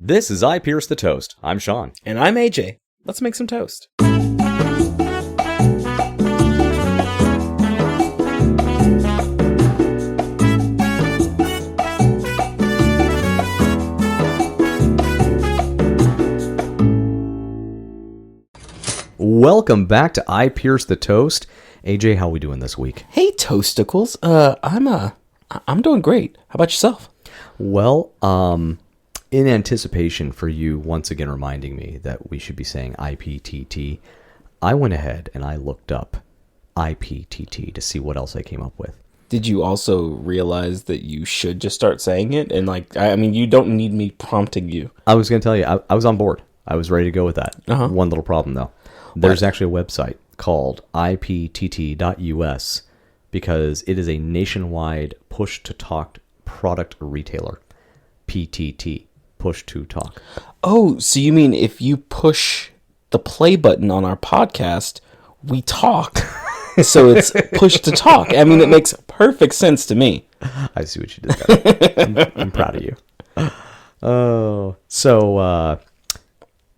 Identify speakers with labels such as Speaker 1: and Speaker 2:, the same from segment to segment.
Speaker 1: This is I Pierce the Toast. I'm Sean.
Speaker 2: And I'm AJ. Let's make some toast.
Speaker 1: Welcome back to I Pierce the Toast. AJ, how are we doing this week?
Speaker 2: Hey, Toasticles. I'm doing great. How about yourself?
Speaker 1: Well, in anticipation for you once again reminding me that we should be saying IPTT, I went ahead and I looked up IPTT to see what else I came up with.
Speaker 2: Did you also realize that you should just start saying it? And you don't need me prompting you.
Speaker 1: I was going to tell you, I was on board. I was ready to go with that.
Speaker 2: Uh-huh.
Speaker 1: One little problem, though. There's actually a website called IPTT.us because it is a nationwide push-to-talk product retailer. PTT, push-to-talk.
Speaker 2: Oh, so you mean if you push the play button on our podcast, we talk. So it's push-to-talk. I mean, it makes perfect sense to me.
Speaker 1: I see what you did there. I'm proud of you. Oh, so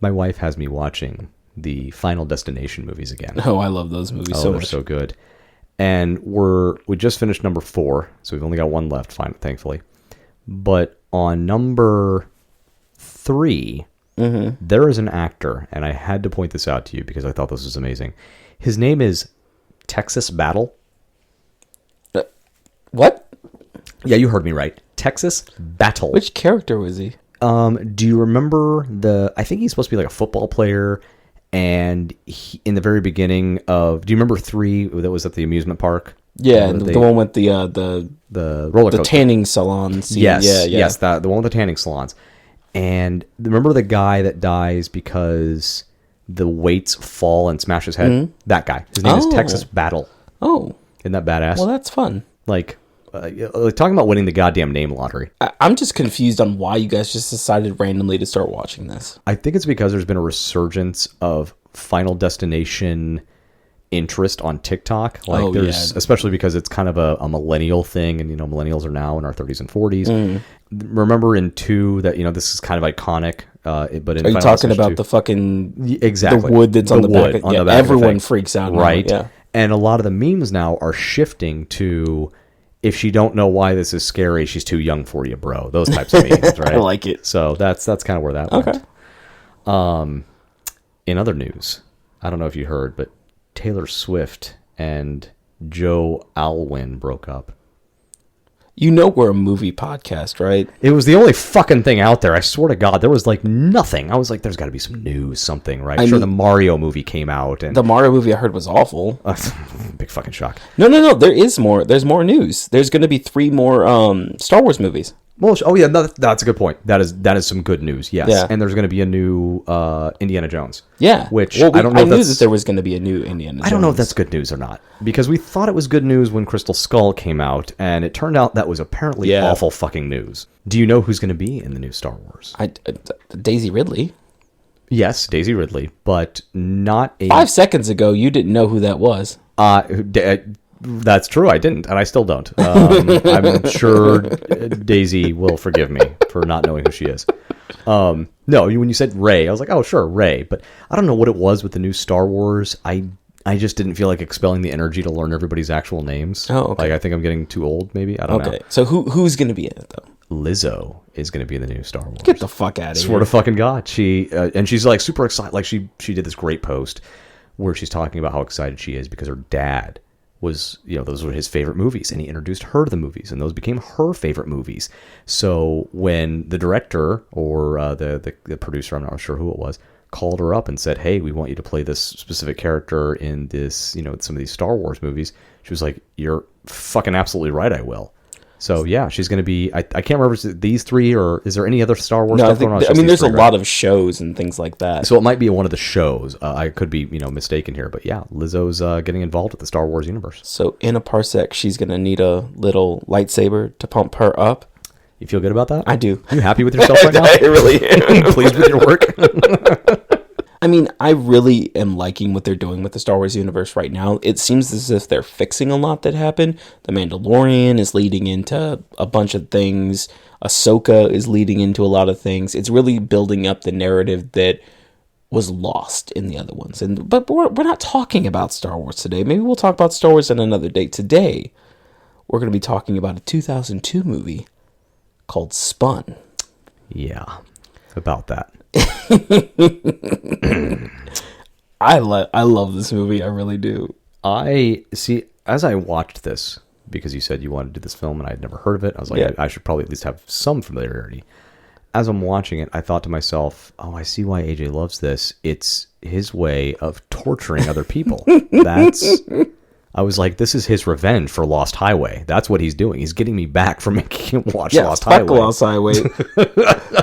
Speaker 1: my wife has me watching the Final Destination movies again.
Speaker 2: Oh, I love those movies so much.
Speaker 1: They're so good. And we just finished number 4, so we've only got one left, thankfully. But on number 3, there is an actor, and I had to point this out to you because I thought this was amazing. His name is Texas Battle.
Speaker 2: What?
Speaker 1: Yeah, you heard me right. Texas Battle.
Speaker 2: Which character was he?
Speaker 1: Do you remember I think he's supposed to be like a football player, and in the very beginning of, do you remember 3 that was at the amusement park?
Speaker 2: Yeah, the one with the
Speaker 1: roller coaster.
Speaker 2: The tanning salon scene.
Speaker 1: Yes,
Speaker 2: yeah.
Speaker 1: Yes, the one with the tanning salons. And remember the guy that dies because the weights fall and smash his head? Mm-hmm. That guy. His name is Texas Battle.
Speaker 2: Oh.
Speaker 1: Isn't that badass?
Speaker 2: Well, that's fun.
Speaker 1: Like talking about winning the goddamn name lottery.
Speaker 2: I'm just confused on why you guys just decided randomly to start watching this.
Speaker 1: I think it's because there's been a resurgence of Final Destination interest on TikTok. Especially because it's kind of a millennial thing, and millennials are now in our 30s and 40s. Remember in 2 that this is kind of iconic, but in
Speaker 2: are you talking about 2, the fucking
Speaker 1: exactly
Speaker 2: the wood that's on the back?
Speaker 1: On the back
Speaker 2: everyone freaks out,
Speaker 1: right?
Speaker 2: Now. Yeah,
Speaker 1: and a lot of the memes now are shifting to, if she don't know why this is scary, she's too young for you, bro. Those types of memes, right?
Speaker 2: I like it.
Speaker 1: So that's kind of where that went. Okay. In other news, I don't know if you heard, but Taylor Swift and Joe Alwyn broke up.
Speaker 2: We're a movie podcast, right?
Speaker 1: It was the only fucking thing out there. I swear to God, there was nothing. I was like, there's got to be some news, something, right? The Mario movie came out. And
Speaker 2: the Mario movie I heard was awful.
Speaker 1: Big fucking shock.
Speaker 2: No. There is more. There's more news. There's going to be 3 more Star Wars movies.
Speaker 1: Well, that's a good point. That is some good news. Yes, yeah. And there's going to be a new Indiana Jones.
Speaker 2: Yeah,
Speaker 1: which I don't know.
Speaker 2: I knew that there was going to be a new Indiana Jones.
Speaker 1: I don't know if that's good news or not, because we thought it was good news when Crystal Skull came out, and it turned out that was apparently awful fucking news. Do you know who's going to be in the new Star Wars?
Speaker 2: Daisy Ridley.
Speaker 1: Yes, Daisy Ridley, but not
Speaker 2: 5 seconds ago, you didn't know who that was.
Speaker 1: That's true. I didn't, and I still don't. I'm sure Daisy will forgive me for not knowing who she is. No, when you said Rey, I was like, oh, sure, Rey. But I don't know what it was with the new Star Wars. I just didn't feel like expelling the energy to learn everybody's actual names.
Speaker 2: Oh, okay.
Speaker 1: I think I'm getting too old, maybe. I don't know.
Speaker 2: Okay, so who's going to be in it, though?
Speaker 1: Lizzo is going to be in the new Star Wars.
Speaker 2: Get the fuck out of here.
Speaker 1: Swear to fucking God. And she's super excited. Like, she did this great post where she's talking about how excited she is because her dad was, those were his favorite movies, and he introduced her to the movies, and those became her favorite movies. So when the director or the producer, I'm not sure who it was, called her up and said, hey, we want you to play this specific character in this, some of these Star Wars movies, she was like, you're fucking absolutely right, I will. So yeah, she's going to be. I can't remember if it's these 3 or is there any other Star Wars stuff going on?
Speaker 2: There's a lot of shows and things like that.
Speaker 1: So it might be one of the shows. I could be mistaken here, but yeah, Lizzo's getting involved with the Star Wars universe.
Speaker 2: So in a parsec, she's going to need a little lightsaber to pump her up.
Speaker 1: You feel good about that?
Speaker 2: I do.
Speaker 1: You happy with yourself right now?
Speaker 2: I really am.
Speaker 1: Pleased with your work?
Speaker 2: I mean, I really am liking what they're doing with the Star Wars universe right now. It seems as if they're fixing a lot that happened. The Mandalorian is leading into a bunch of things. Ahsoka is leading into a lot of things. It's really building up the narrative that was lost in the other ones. But we're not talking about Star Wars today. Maybe we'll talk about Star Wars on another day. Today, we're going to be talking about a 2002 movie called Spun.
Speaker 1: Yeah, about that.
Speaker 2: I love this movie. I really do.
Speaker 1: I see, as I watched this, because you said you wanted to do this film and I'd never heard of it, I was like,
Speaker 2: Yeah.
Speaker 1: I should probably at least have some familiarity. As I'm watching it, I thought to myself, oh, I see why AJ loves this. It's his way of torturing other people. I was like, this is his revenge for Lost Highway. That's what he's doing. He's getting me back for making him watch Lost
Speaker 2: fuck
Speaker 1: Highway.
Speaker 2: Lost Highway.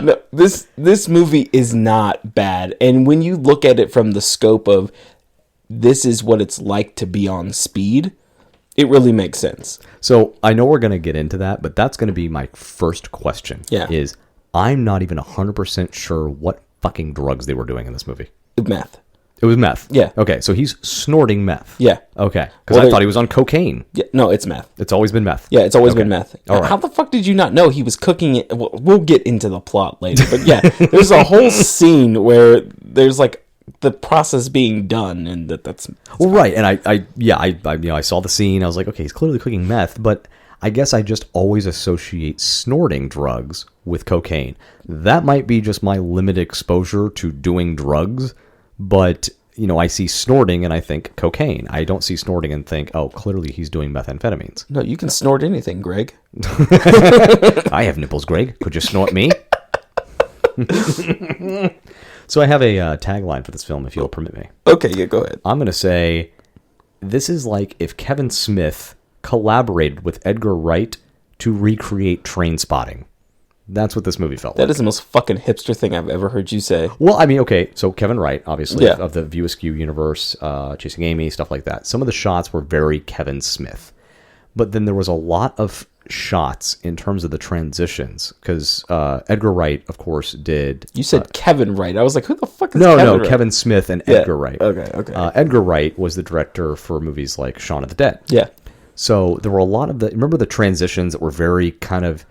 Speaker 2: No, this movie is not bad. And when you look at it from the scope of this is what it's like to be on speed, it really makes sense.
Speaker 1: So I know we're going to get into that, but that's going to be my first question.
Speaker 2: Yeah.
Speaker 1: Is I'm not even 100% sure what fucking drugs they were doing in this movie.
Speaker 2: Meth.
Speaker 1: It was meth.
Speaker 2: Yeah.
Speaker 1: Okay, so he's snorting meth.
Speaker 2: Yeah.
Speaker 1: Okay, because I thought he was on cocaine.
Speaker 2: Yeah, no, it's meth.
Speaker 1: It's always been meth.
Speaker 2: Yeah, it's always been meth.
Speaker 1: All right.
Speaker 2: How the fuck did you not know he was cooking it? We'll get into the plot later. But yeah, there's a whole scene where there's like the process being done, and that's
Speaker 1: Well, right, and I saw the scene. I was like, okay, he's clearly cooking meth, but I guess I just always associate snorting drugs with cocaine. That might be just my limited exposure to doing drugs, but I see snorting and I think cocaine. I don't see snorting and think, oh, clearly he's doing methamphetamines.
Speaker 2: No, you can snort anything, Greg.
Speaker 1: I have nipples, Greg. Could you snort me? So I have a tagline for this film, if you'll permit me.
Speaker 2: Okay, yeah, go ahead.
Speaker 1: I'm going to say, this is like if Kevin Smith collaborated with Edgar Wright to recreate Train Spotting. That's what this movie felt like.
Speaker 2: That is the most fucking hipster thing I've ever heard you say.
Speaker 1: Well, I mean, okay, so Kevin Wright, obviously,
Speaker 2: Yeah.
Speaker 1: of the View Askew universe, Chasing Amy, stuff like that. Some of the shots were very Kevin Smith. But then there was a lot of shots in terms of the transitions, because Edgar Wright, of course, did...
Speaker 2: You said Kevin Wright. I was like, who the fuck is
Speaker 1: No,
Speaker 2: Kevin
Speaker 1: no,
Speaker 2: Wright?
Speaker 1: Kevin Smith and Edgar Wright.
Speaker 2: Okay.
Speaker 1: Edgar Wright was the director for movies like Shaun of the Dead.
Speaker 2: Yeah.
Speaker 1: So there were a lot of remember the transitions that were very kind of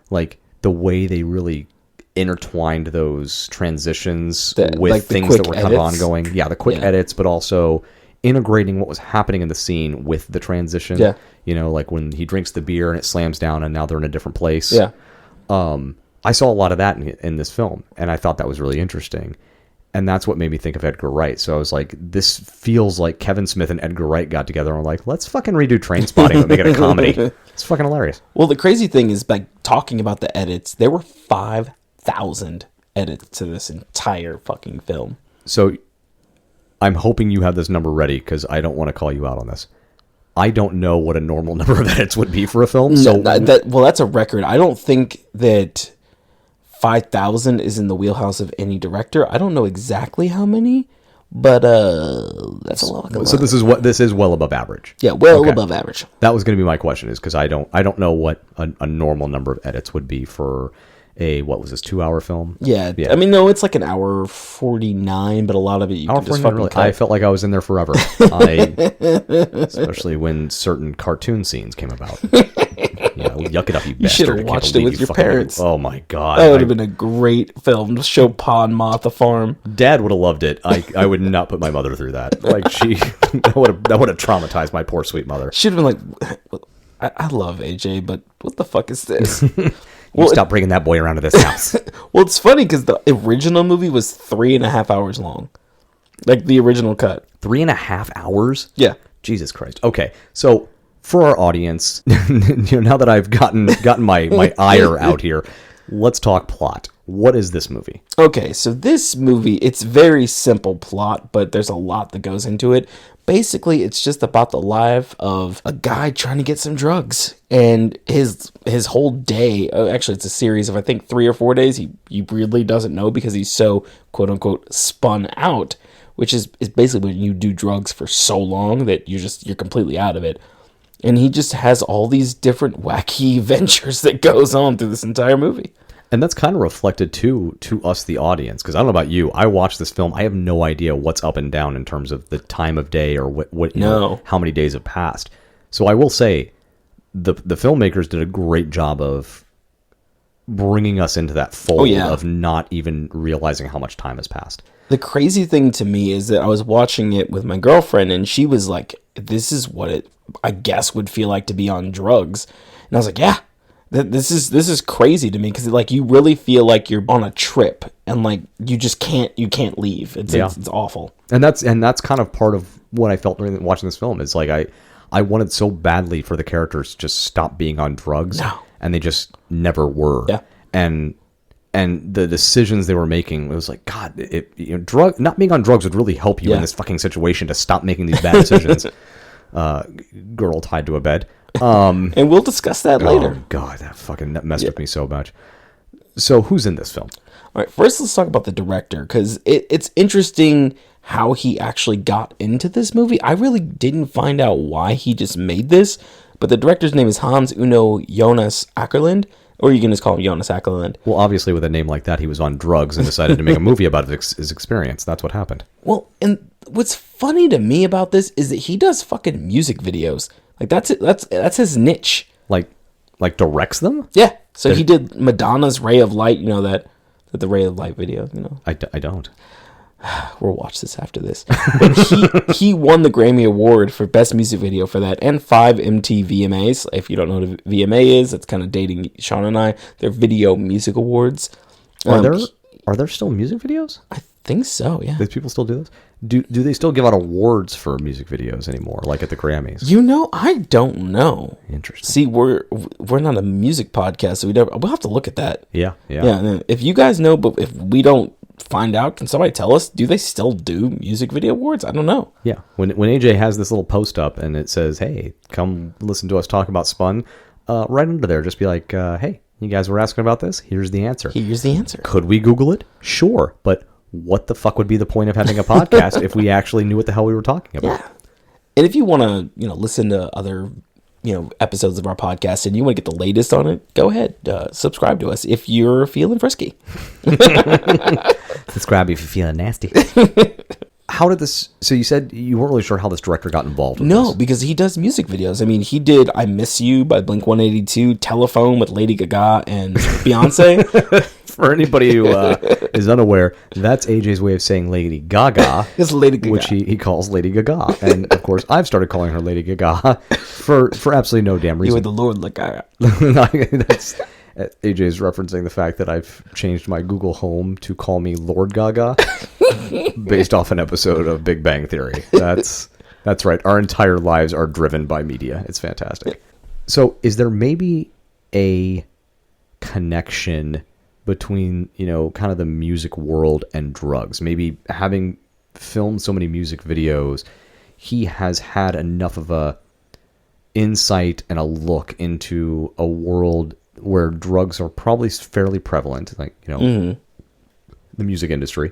Speaker 1: like the way they really intertwined those transitions with
Speaker 2: like the
Speaker 1: things
Speaker 2: quick
Speaker 1: that were kind of
Speaker 2: edits?
Speaker 1: ongoing. Yeah, the quick edits, but also integrating what was happening in the scene with the transition.
Speaker 2: Yeah.
Speaker 1: Like when he drinks the beer and it slams down and now they're in a different place.
Speaker 2: Yeah.
Speaker 1: I saw a lot of that in this film, and I thought that was really interesting. And that's what made me think of Edgar Wright. So I was like, this feels like Kevin Smith and Edgar Wright got together and were like, let's fucking redo Train Spotting but make it a comedy. It's fucking hilarious.
Speaker 2: Well, the crazy thing is, by talking about the edits, there were 5,000 edits to this entire fucking film.
Speaker 1: So I'm hoping you have this number ready, because I don't want to call you out on this. I don't know what a normal number of edits would be for a film. So
Speaker 2: That's a record. I don't think that 5,000 is in the wheelhouse of any director. I don't know exactly how many, but that's a lot.
Speaker 1: So this is well above average.
Speaker 2: Yeah, well above average.
Speaker 1: That was going to be my question, is because I don't know what a normal number of edits would be for a, what was this, 2-hour film?
Speaker 2: Yeah. I mean, no, it's like an hour 49, but a lot of it you can just fucking cut.
Speaker 1: I felt like I was in there forever. Especially when certain cartoon scenes came about. Yuck it up, you bastard.
Speaker 2: You should have
Speaker 1: I can't
Speaker 2: watched it
Speaker 1: believe
Speaker 2: with
Speaker 1: you
Speaker 2: your parents.
Speaker 1: Oh my god.
Speaker 2: That would have been a great film to show Pa and Ma at the farm.
Speaker 1: Dad would have loved it. I would not put my mother through that. Like that would have traumatized my poor sweet mother.
Speaker 2: Should have been like, I love AJ, but what the fuck is this?
Speaker 1: Stop bringing that boy around to this house.
Speaker 2: Well, it's funny because the original movie was 3.5 hours long. Like the original cut.
Speaker 1: 3.5 hours?
Speaker 2: Yeah.
Speaker 1: Jesus Christ. Okay, so for our audience, now that I've gotten my ire out here, let's talk plot. What is this movie?
Speaker 2: Okay, so this movie, it's very simple plot, but there's a lot that goes into it. Basically, it's just about the life of a guy trying to get some drugs. And his whole day, actually it's a series of I think 3 or 4 days, he really doesn't know because he's so quote unquote spun out, which is basically when you do drugs for so long that you're completely out of it. And he just has all these different wacky ventures that goes on through this entire movie.
Speaker 1: And that's kind of reflected to us, the audience, because I don't know about you. I watched this film. I have no idea what's up and down in terms of the time of day or how many days have passed. So I will say the filmmakers did a great job of bringing us into that fold
Speaker 2: yeah.
Speaker 1: of not even realizing how much time has passed.
Speaker 2: The crazy thing to me is that I was watching it with my girlfriend, and she was like, this is what it, I guess, would feel like to be on drugs. And I was like, yeah, this is crazy to me, because like you really feel like you're on a trip, and like you just can't leave. It's awful.
Speaker 1: And that's kind of part of what I felt during watching this film. Is like I wanted so badly for the characters to just stop being on drugs, and they just never were.
Speaker 2: Yeah.
Speaker 1: And the decisions they were making, it was like, God, not being on drugs would really help you in this fucking situation to stop making these bad decisions. Girl tied to a bed.
Speaker 2: And we'll discuss that later.
Speaker 1: Oh, God, that fucking messed with me so much. So who's in this film?
Speaker 2: All right, first let's talk about the director, because it's interesting how he actually got into this movie. I really didn't find out why he just made this, but the director's name is Hans Uno Jonas Ackerland. Or you can just call him Jonas Ackerland.
Speaker 1: Well, obviously, with a name like that, he was on drugs and decided to make a movie about his experience. That's what happened.
Speaker 2: Well, and what's funny to me about this is that he does fucking music videos. Like, that's it. That's his niche.
Speaker 1: Like directs them?
Speaker 2: Yeah. So he did Madonna's Ray of Light. You know that the Ray of Light video. You know.
Speaker 1: I don't.
Speaker 2: We'll watch this after this. But he won the Grammy Award for Best Music Video for that, and 5 MTV VMAs. If you don't know what a VMA is, it's kind of dating Sean and I. They're Video Music Awards.
Speaker 1: Are there still music videos?
Speaker 2: I think so, yeah.
Speaker 1: Do people still do this? Do they still give out awards for music videos anymore, like at the Grammys?
Speaker 2: You know, I don't know.
Speaker 1: Interesting.
Speaker 2: See, we're not a music podcast, so we'll have to look at that.
Speaker 1: Yeah.
Speaker 2: If you guys know, but if we don't find out, can somebody tell us, do they still do music video awards? I don't know.
Speaker 1: Yeah. When AJ has this little post up and it says, hey, come listen to us talk about Spun, right under there, just be like, hey, you guys were asking about this? Here's the answer. Could we Google it? Sure. But what the fuck would be the point of having a podcast if we actually knew what the hell we were talking about?
Speaker 2: Yeah. And if you want to, listen to other, episodes of our podcast and you want to get the latest on it, go ahead, subscribe to us if you're feeling frisky.
Speaker 1: Subscribe if you're feeling nasty. How did this... So you said you weren't really sure how this director got involved with
Speaker 2: No,
Speaker 1: this.
Speaker 2: because he does music videos. I mean, he did I Miss You by Blink-182, Telephone with Lady Gaga and Beyonce.
Speaker 1: For anybody who is unaware, that's AJ's way of saying Lady Gaga.
Speaker 2: It's Lady Gaga.
Speaker 1: Which he calls Lady Gaga. And, of course, I've started calling her Lady Gaga for absolutely no damn reason.
Speaker 2: You were the Lord Gaga.
Speaker 1: That's... AJ's referencing the fact that I've changed my Google Home to call me Lord Gaga based off an episode of Big Bang Theory. That's right. Our entire lives are driven by media. It's fantastic. So is there maybe a connection between, kind of the music world and drugs? Maybe having filmed so many music videos, he has had enough of a insight and a look into a world where drugs are probably fairly prevalent, like, the music industry.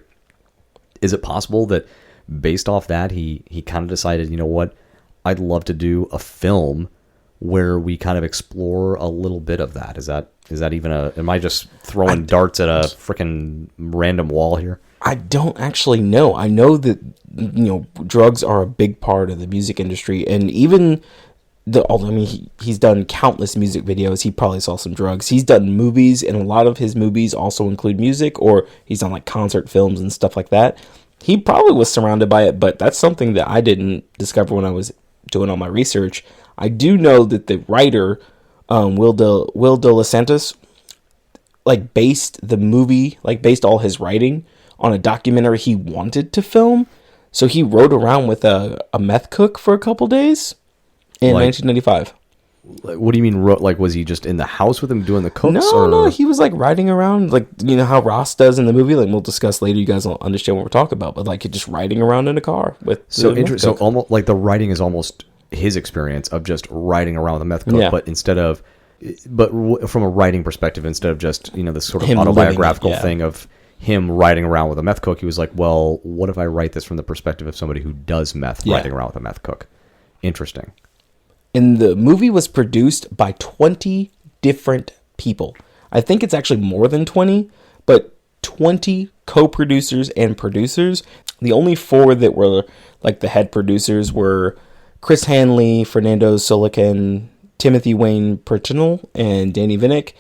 Speaker 1: Is it possible that based off that, he kind of decided, you know what, I'd love to do a film where we kind of explore a little bit of that? Is that even am I just throwing darts at a freaking random wall here?
Speaker 2: I don't actually know. I know that, drugs are a big part of the music industry, and even... he's done countless music videos. He probably saw some drugs. He's done movies, and a lot of his movies also include music, or he's done like concert films and stuff like that. He probably was surrounded by it, but that's something that I didn't discover when I was doing all my research. I do know that the writer, Will de los Santos, based all his writing on a documentary he wanted to film. So he rode around with a meth cook for a couple days. In 1995.
Speaker 1: What do you mean? Was he just in the house with him doing the cooks?
Speaker 2: No. He was riding around, how Ross does in the movie. We'll discuss later. You guys will understand what we're talking about. But just riding around in a car with.
Speaker 1: So interesting. So almost the writing is almost his experience of just riding around with a meth cook,
Speaker 2: yeah.
Speaker 1: but from a writing perspective, instead of just this sort of
Speaker 2: him
Speaker 1: autobiographical thing of him riding around with a meth cook, he was like, well, what if I write this from the perspective of somebody who does meth, riding around with a meth cook? Interesting.
Speaker 2: And the movie was produced by 20 different people. I think it's actually more than 20, but 20 co-producers and producers. The only 4 that were the head producers were Chris Hanley, Fernando Solican, Timothy Wayne Pertinel, and Danny Vinnick.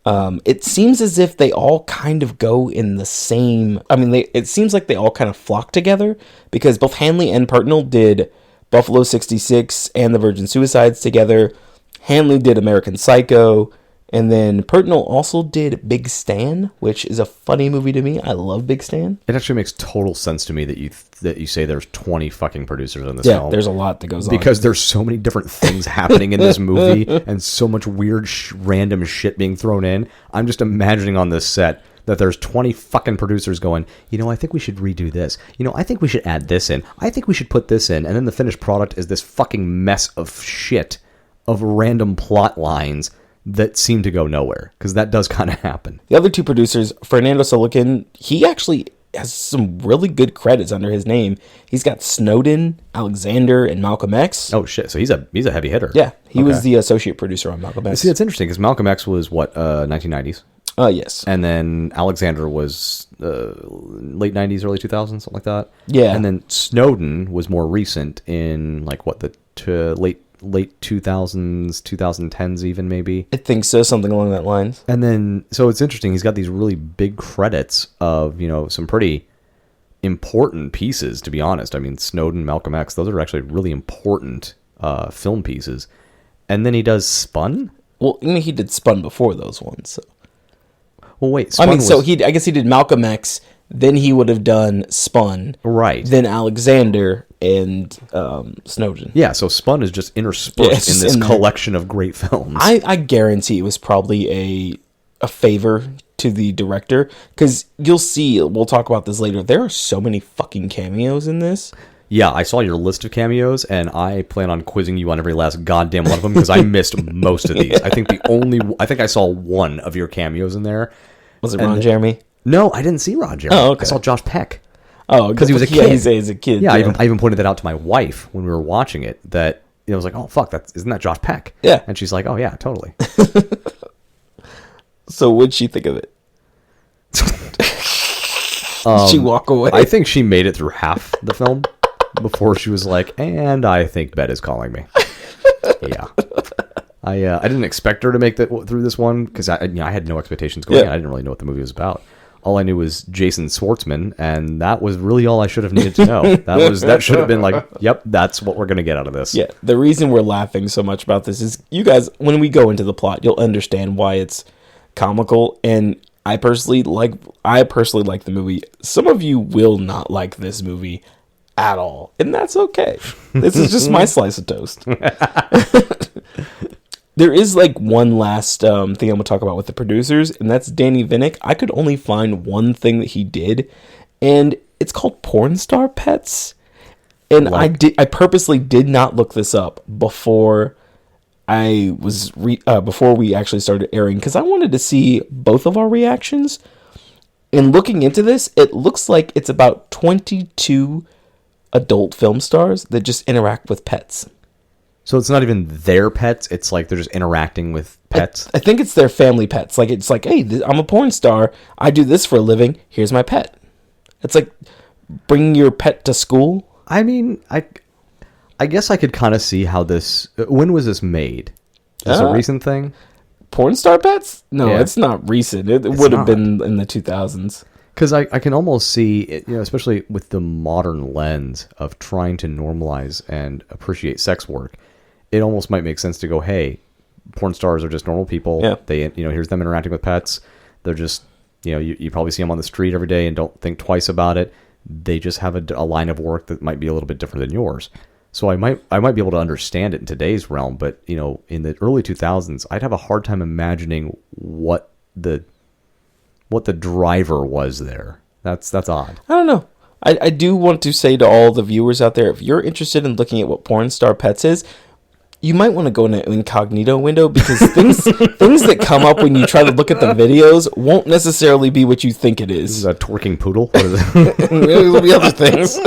Speaker 2: It seems as if they all kind of go in the same... I mean, it seems like they all kind of flock together, because both Hanley and Purtnell did Buffalo 66 and The Virgin Suicides together. Hanley did American Psycho, and then Purtnell also did Big Stan, which is a funny movie to me. I love Big Stan.
Speaker 1: It actually makes total sense to me that you say there's 20 fucking producers in this film.
Speaker 2: Yeah, there's a lot that goes on.
Speaker 1: Because there's so many different things happening in this movie and so much weird random shit being thrown in. I'm just imagining on this set that there's 20 fucking producers going, I think we should redo this. I think we should add this in. I think we should put this in. And then the finished product is this fucking mess of shit of random plot lines that seem to go nowhere, because that does kind of happen.
Speaker 2: The other two producers, Fernando Solican, he actually has some really good credits under his name. He's got Snowden, Alexander, and Malcolm X.
Speaker 1: Oh shit! So he's a heavy hitter.
Speaker 2: Yeah, he was the associate producer on Malcolm X.
Speaker 1: See, that's interesting because Malcolm X was what 1990s.
Speaker 2: Yes.
Speaker 1: And then Alexander was late 90s, early 2000s, something like that.
Speaker 2: Yeah.
Speaker 1: And then Snowden was more recent in like what late 2000s, 2010s even maybe.
Speaker 2: I think so, something along that lines.
Speaker 1: And then, so it's interesting, he's got these really big credits of, some pretty important pieces, to be honest. I mean, Snowden, Malcolm X, those are actually really important film pieces. And then he does Spun?
Speaker 2: Well, he did Spun before those ones. So.
Speaker 1: Well, wait, Spun
Speaker 2: I guess he did Malcolm X, then he would have done Spun.
Speaker 1: Right.
Speaker 2: Then Alexander and Snowden.
Speaker 1: Yeah, so Spun is just interspersed in this collection of great films.
Speaker 2: I guarantee it was probably a favor to the director, because you'll see, we'll talk about this later, there are so many fucking cameos in this.
Speaker 1: Yeah, I saw your list of cameos, and I plan on quizzing you on every last goddamn one of them, because I missed most of these. I think I saw one of your cameos in there.
Speaker 2: Was it Ron Jeremy?
Speaker 1: No, I didn't see Ron Jeremy.
Speaker 2: Oh, okay.
Speaker 1: I saw Josh Peck.
Speaker 2: Oh,
Speaker 1: because he was a kid.
Speaker 2: Yeah, he's a kid.
Speaker 1: Yeah, I even pointed that out to my wife when we were watching it. That I was like, "Oh fuck, isn't that Josh Peck?"
Speaker 2: Yeah,
Speaker 1: and she's like, "Oh yeah, totally."
Speaker 2: So what'd she think of it? Did she walk away?
Speaker 1: I think she made it through half the film before she was like, "And I think Bed is calling me." Yeah. I didn't expect her to make that through this one, because I had no expectations going in. I didn't really know what the movie was about. All I knew was Jason Schwartzman, and that was really all I should have needed to know. That should have been like, yep, that's what we're going to get out of this.
Speaker 2: Yeah, the reason we're laughing so much about this is, you guys, when we go into the plot, you'll understand why it's comical, and I personally like the movie. Some of you will not like this movie at all, and that's okay. This is just my slice of toast. There is one last thing I'm going to talk about with the producers, and that's Danny Vinnick. I could only find one thing that he did, and it's called Porn Star Pets. And I purposely did not look this up before before we actually started airing, because I wanted to see both of our reactions. And looking into this, it looks like it's about 22 adult film stars that just interact with pets.
Speaker 1: So it's not even their pets. It's like they're just interacting with pets.
Speaker 2: I think it's their family pets. It's like, hey, I'm a porn star. I do this for a living. Here's my pet. It's like bringing your pet to school.
Speaker 1: I mean, I guess I could kind of see how this... When was this made? Is this a recent thing?
Speaker 2: Porn star pets? No, It's not recent. It would have been in the 2000s.
Speaker 1: Because I can almost see, especially with the modern lens of trying to normalize and appreciate sex work, it almost might make sense to go, hey, porn stars are just normal people.
Speaker 2: Yeah.
Speaker 1: They, here's them interacting with pets. They're just, you probably see them on the street every day and don't think twice about it. They just have a line of work that might be a little bit different than yours. So I might be able to understand it in today's realm, but in the early 2000s, I'd have a hard time imagining what the driver was there. That's odd.
Speaker 2: I don't know. I do want to say to all the viewers out there, if you're interested in looking at what Porn Star Pets is, you might want to go in an incognito window, because things that come up when you try to look at the videos won't necessarily be what you think it is.
Speaker 1: This is a twerking poodle? What is it?
Speaker 2: There'll be other things.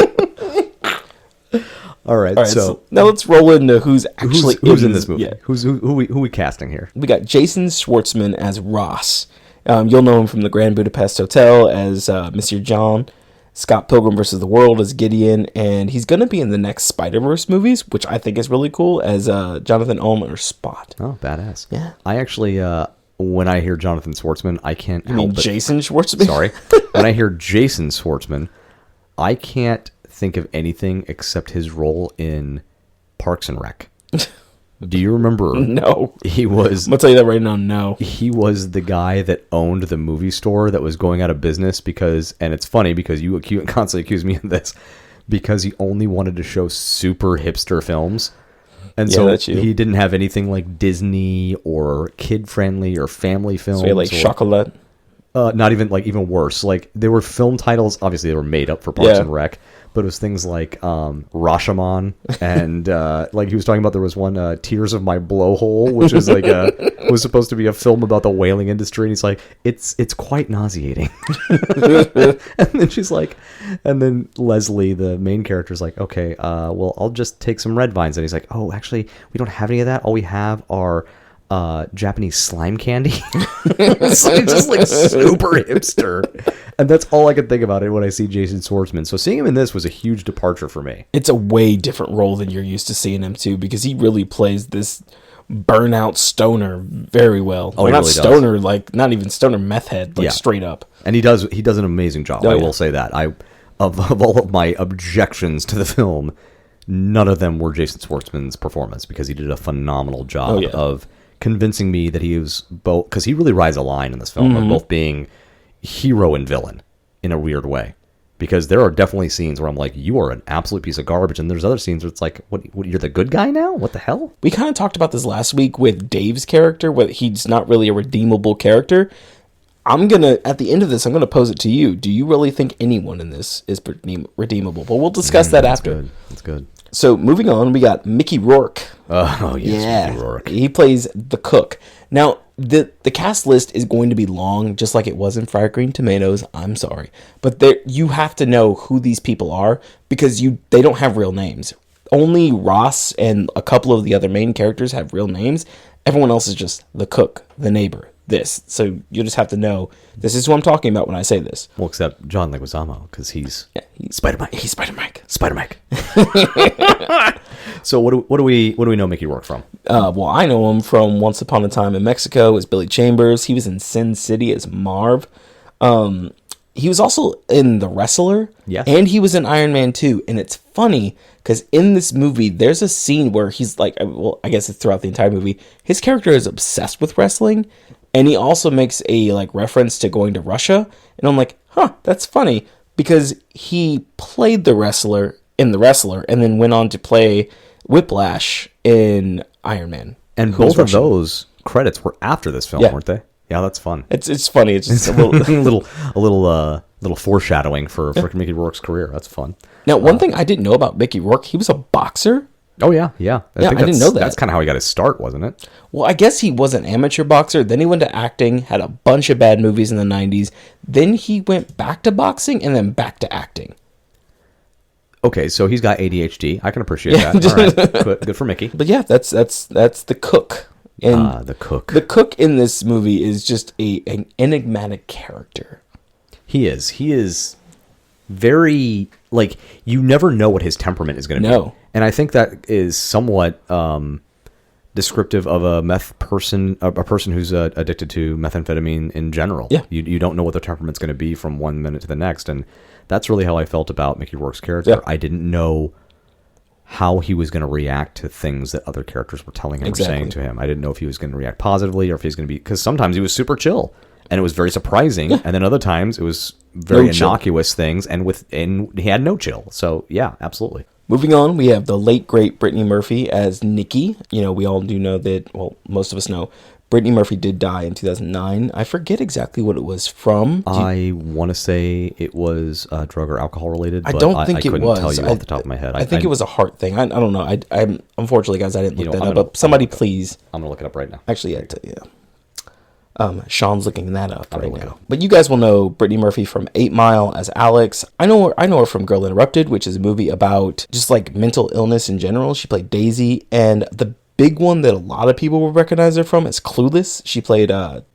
Speaker 1: All right, so
Speaker 2: now let's roll into who's
Speaker 1: in this movie. Yeah. Who we casting here?
Speaker 2: We got Jason Schwartzman as Ross. You'll know him from the Grand Budapest Hotel as Monsieur John, Scott Pilgrim vs. the World as Gideon, and he's going to be in the next Spider-Verse movies, which I think is really cool, as Jonathan Ulm or Spot.
Speaker 1: Oh, badass.
Speaker 2: Yeah.
Speaker 1: I actually, when I hear Jonathan Schwartzman, I can't
Speaker 2: You
Speaker 1: help
Speaker 2: mean
Speaker 1: but...
Speaker 2: Jason Schwartzman?
Speaker 1: Sorry. When I hear Jason Schwartzman, I can't think of anything except his role in Parks and Rec. Do you remember?
Speaker 2: No.
Speaker 1: He was...
Speaker 2: I'm going to tell you that right now, no.
Speaker 1: He was the guy that owned the movie store that was going out of business because... And it's funny because you constantly accuse me of this. Because he only wanted to show super hipster films. And
Speaker 2: Yeah,
Speaker 1: so
Speaker 2: that's you.
Speaker 1: he didn't have anything like Disney or kid-friendly or family films.
Speaker 2: So you like
Speaker 1: or,
Speaker 2: Chocolat?
Speaker 1: not even like even worse. Like they were film titles. Obviously, they were made up for Parks
Speaker 2: Yeah.
Speaker 1: and Rec, but it was things like Rashomon and like he was talking about. There was one Tears of My Blowhole, which is like was supposed to be a film about the whaling industry, and he's like, it's quite nauseating. And then she's like, and then Leslie, the main character, is like, okay, well, I'll just take some red vines, and he's like, oh, actually, we don't have any of that. All we have are Japanese slime candy. It's like, just like super hipster, and that's all I can think about it when I see Jason Schwartzman. So seeing him in this was a huge departure for me.
Speaker 2: It's a way different role than you're used to seeing him too, because he really plays this burnout stoner very well.
Speaker 1: Oh, he
Speaker 2: not
Speaker 1: really does.
Speaker 2: stoner, like not even stoner, meth head, like
Speaker 1: Yeah.
Speaker 2: straight up.
Speaker 1: And he does an amazing job.
Speaker 2: Oh,
Speaker 1: I
Speaker 2: yeah.
Speaker 1: will say that. Of all of my objections to the film, none of them were Jason Schwartzman's performance, because he did a phenomenal job
Speaker 2: Oh, yeah.
Speaker 1: of convincing me that he was both, because he really rides a line in this film
Speaker 2: Mm-hmm.
Speaker 1: of both being hero and villain in a weird way. Because there are definitely scenes where I'm like, you are an absolute piece of garbage, and there's other scenes where it's like, what you're the good guy now? What the hell?
Speaker 2: We kind of talked about this last week with Dave's character, where he's not really a redeemable character. At the end of this, I'm gonna pose it to you. Do you really think anyone in this is redeemable? But we'll discuss that after.
Speaker 1: Good. That's good.
Speaker 2: So moving on, we got Mickey Rourke.
Speaker 1: Oh yes,
Speaker 2: Yeah,
Speaker 1: Mickey Rourke.
Speaker 2: he plays the cook. Now, the cast list is going to be long, just like it was in Fried Green Tomatoes. I'm sorry, but you have to know who these people are, because they don't have real names. Only Ross and a couple of the other main characters have real names. Everyone else is just the cook, the neighbor, this. So you just have to know this is who I'm talking about when I say this.
Speaker 1: Well, except John Leguizamo, because he's
Speaker 2: He's
Speaker 1: Spider Mike.
Speaker 2: He's Spider Mike.
Speaker 1: Spider Mike. So what do we know Mickey Rourke from?
Speaker 2: Well, I know him from Once Upon a Time in Mexico as Billy Chambers. He was in Sin City as Marv. He was also in The Wrestler.
Speaker 1: Yes.
Speaker 2: And he was in Iron Man 2. And it's funny because in this movie, there's a scene where he's like, well, I guess it's throughout the entire movie, his character is obsessed with wrestling. And he also makes a like reference to going to Russia. And I'm like, huh, that's funny, because he played the wrestler in The Wrestler and then went on to play Whiplash in Iron Man.
Speaker 1: And
Speaker 2: who was
Speaker 1: both of
Speaker 2: Russian.
Speaker 1: those credits were after this film,
Speaker 2: Yeah.
Speaker 1: weren't they? Yeah, that's fun.
Speaker 2: It's funny. It's just a little.
Speaker 1: a little foreshadowing for Mickey Rourke's career. That's fun.
Speaker 2: Now, one thing I didn't know about Mickey Rourke, he was a boxer.
Speaker 1: Oh yeah. I
Speaker 2: didn't know that.
Speaker 1: That's kind of how he got his start, wasn't it?
Speaker 2: Well, I guess he was an amateur boxer. Then he went to acting, had a bunch of bad movies in the 90s. Then he went back to boxing and then back to acting.
Speaker 1: Okay, so he's got ADHD. I can appreciate that. All right, good for Mickey.
Speaker 2: But yeah, that's the cook. And
Speaker 1: The cook.
Speaker 2: the cook in this movie is just an enigmatic character.
Speaker 1: He is very, like, you never know what his temperament is going to be.
Speaker 2: No.
Speaker 1: And I think that is somewhat descriptive of a meth person, a person who's addicted to methamphetamine in general.
Speaker 2: Yeah.
Speaker 1: You don't know what their temperament's going to be from one minute to the next. And that's really how I felt about Mickey Rourke's character.
Speaker 2: Yeah.
Speaker 1: I didn't know how he was going to react to things that other characters were telling him or saying to him. I didn't know if he was going to react positively or if he was going to be... Because sometimes he was super chill, and it was very surprising. Yeah. And then other times it was very innocuous things, and he had no chill. So, yeah, absolutely.
Speaker 2: Moving on, we have the late, great Brittany Murphy as Nikki. You know, we all do know that, well, most of us know, Brittany Murphy did die in 2009. I forget exactly what it was from.
Speaker 1: I want to say it was drug or alcohol related.
Speaker 2: I don't think
Speaker 1: I couldn't
Speaker 2: it was.
Speaker 1: tell you off the top of my head.
Speaker 2: I think it was a heart thing. I don't know. I'm unfortunately, guys, I didn't look that up. But somebody, please.
Speaker 1: I'm gonna look it up right now.
Speaker 2: Actually, Sean's looking that up right now. But you guys will know Brittany Murphy from 8 Mile as Alex. I know her from Girl Interrupted, which is a movie about just like mental illness in general. She played Daisy, and the big one that a lot of people will recognize her from is Clueless. She played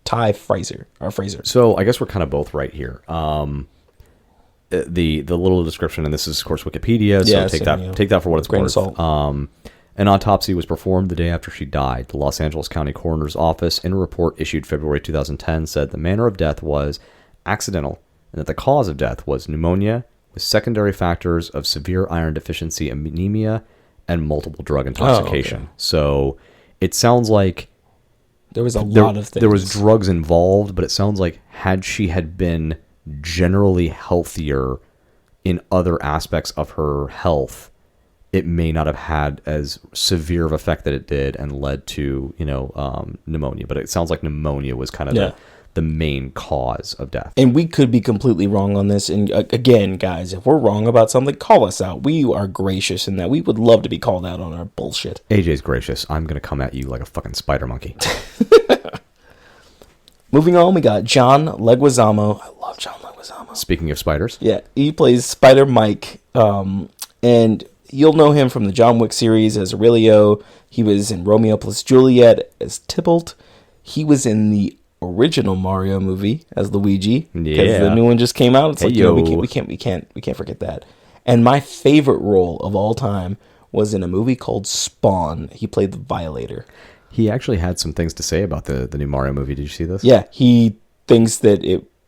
Speaker 2: Ty Fraser.
Speaker 1: So I guess we're kind of both right here. The little description, and this is of course Wikipedia, so take that for what it's
Speaker 2: grain
Speaker 1: worth.
Speaker 2: of salt.
Speaker 1: An autopsy was performed the day after she died. The Los Angeles County Coroner's Office, in a report issued February 2010, said the manner of death was accidental and that the cause of death was pneumonia with secondary factors of severe iron deficiency, anemia, and multiple drug intoxication.
Speaker 2: okay.
Speaker 1: So it sounds like
Speaker 2: There was a lot of things.
Speaker 1: there was drugs involved, but it sounds like had she had been generally healthier in other aspects of her health, it may not have had as severe of effect that it did and led to, pneumonia. But it sounds like pneumonia was kind of the main cause of death.
Speaker 2: And we could be completely wrong on this. And again, guys, if we're wrong about something, call us out. We are gracious in that. We would love to be called out on our bullshit.
Speaker 1: AJ's gracious. I'm going to come at you like a fucking spider monkey.
Speaker 2: Moving on, we got John Leguizamo. I love John Leguizamo.
Speaker 1: Speaking of spiders.
Speaker 2: Yeah, he plays Spider Mike. And you'll know him from the John Wick series as Aurelio. He was in Romeo plus Juliet as Tybalt. He was in the original Mario movie as Luigi, because the new one just came out. It's like, we can't forget that. And my favorite role of all time was in a movie called Spawn. He played the Violator.
Speaker 1: He actually had some things to say about the new Mario movie. Did you see this?
Speaker 2: Yeah, he thinks that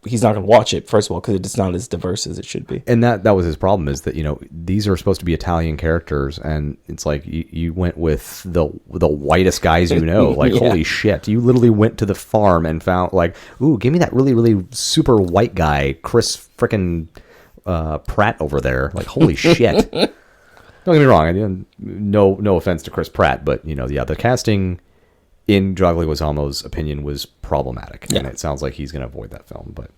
Speaker 2: he's not going to watch it, first of all, because it's not as diverse as it should be.
Speaker 1: And that was his problem, is that, these are supposed to be Italian characters, and it's like you went with the whitest guys like, holy shit. You literally went to the farm and found, like, ooh, give me that really, really super white guy, Chris frickin' Pratt over there. Like, holy shit. Don't get me wrong, no offense to Chris Pratt, but, the casting, in John Leguizamo's opinion, was problematic, and it sounds like he's going to avoid that film. But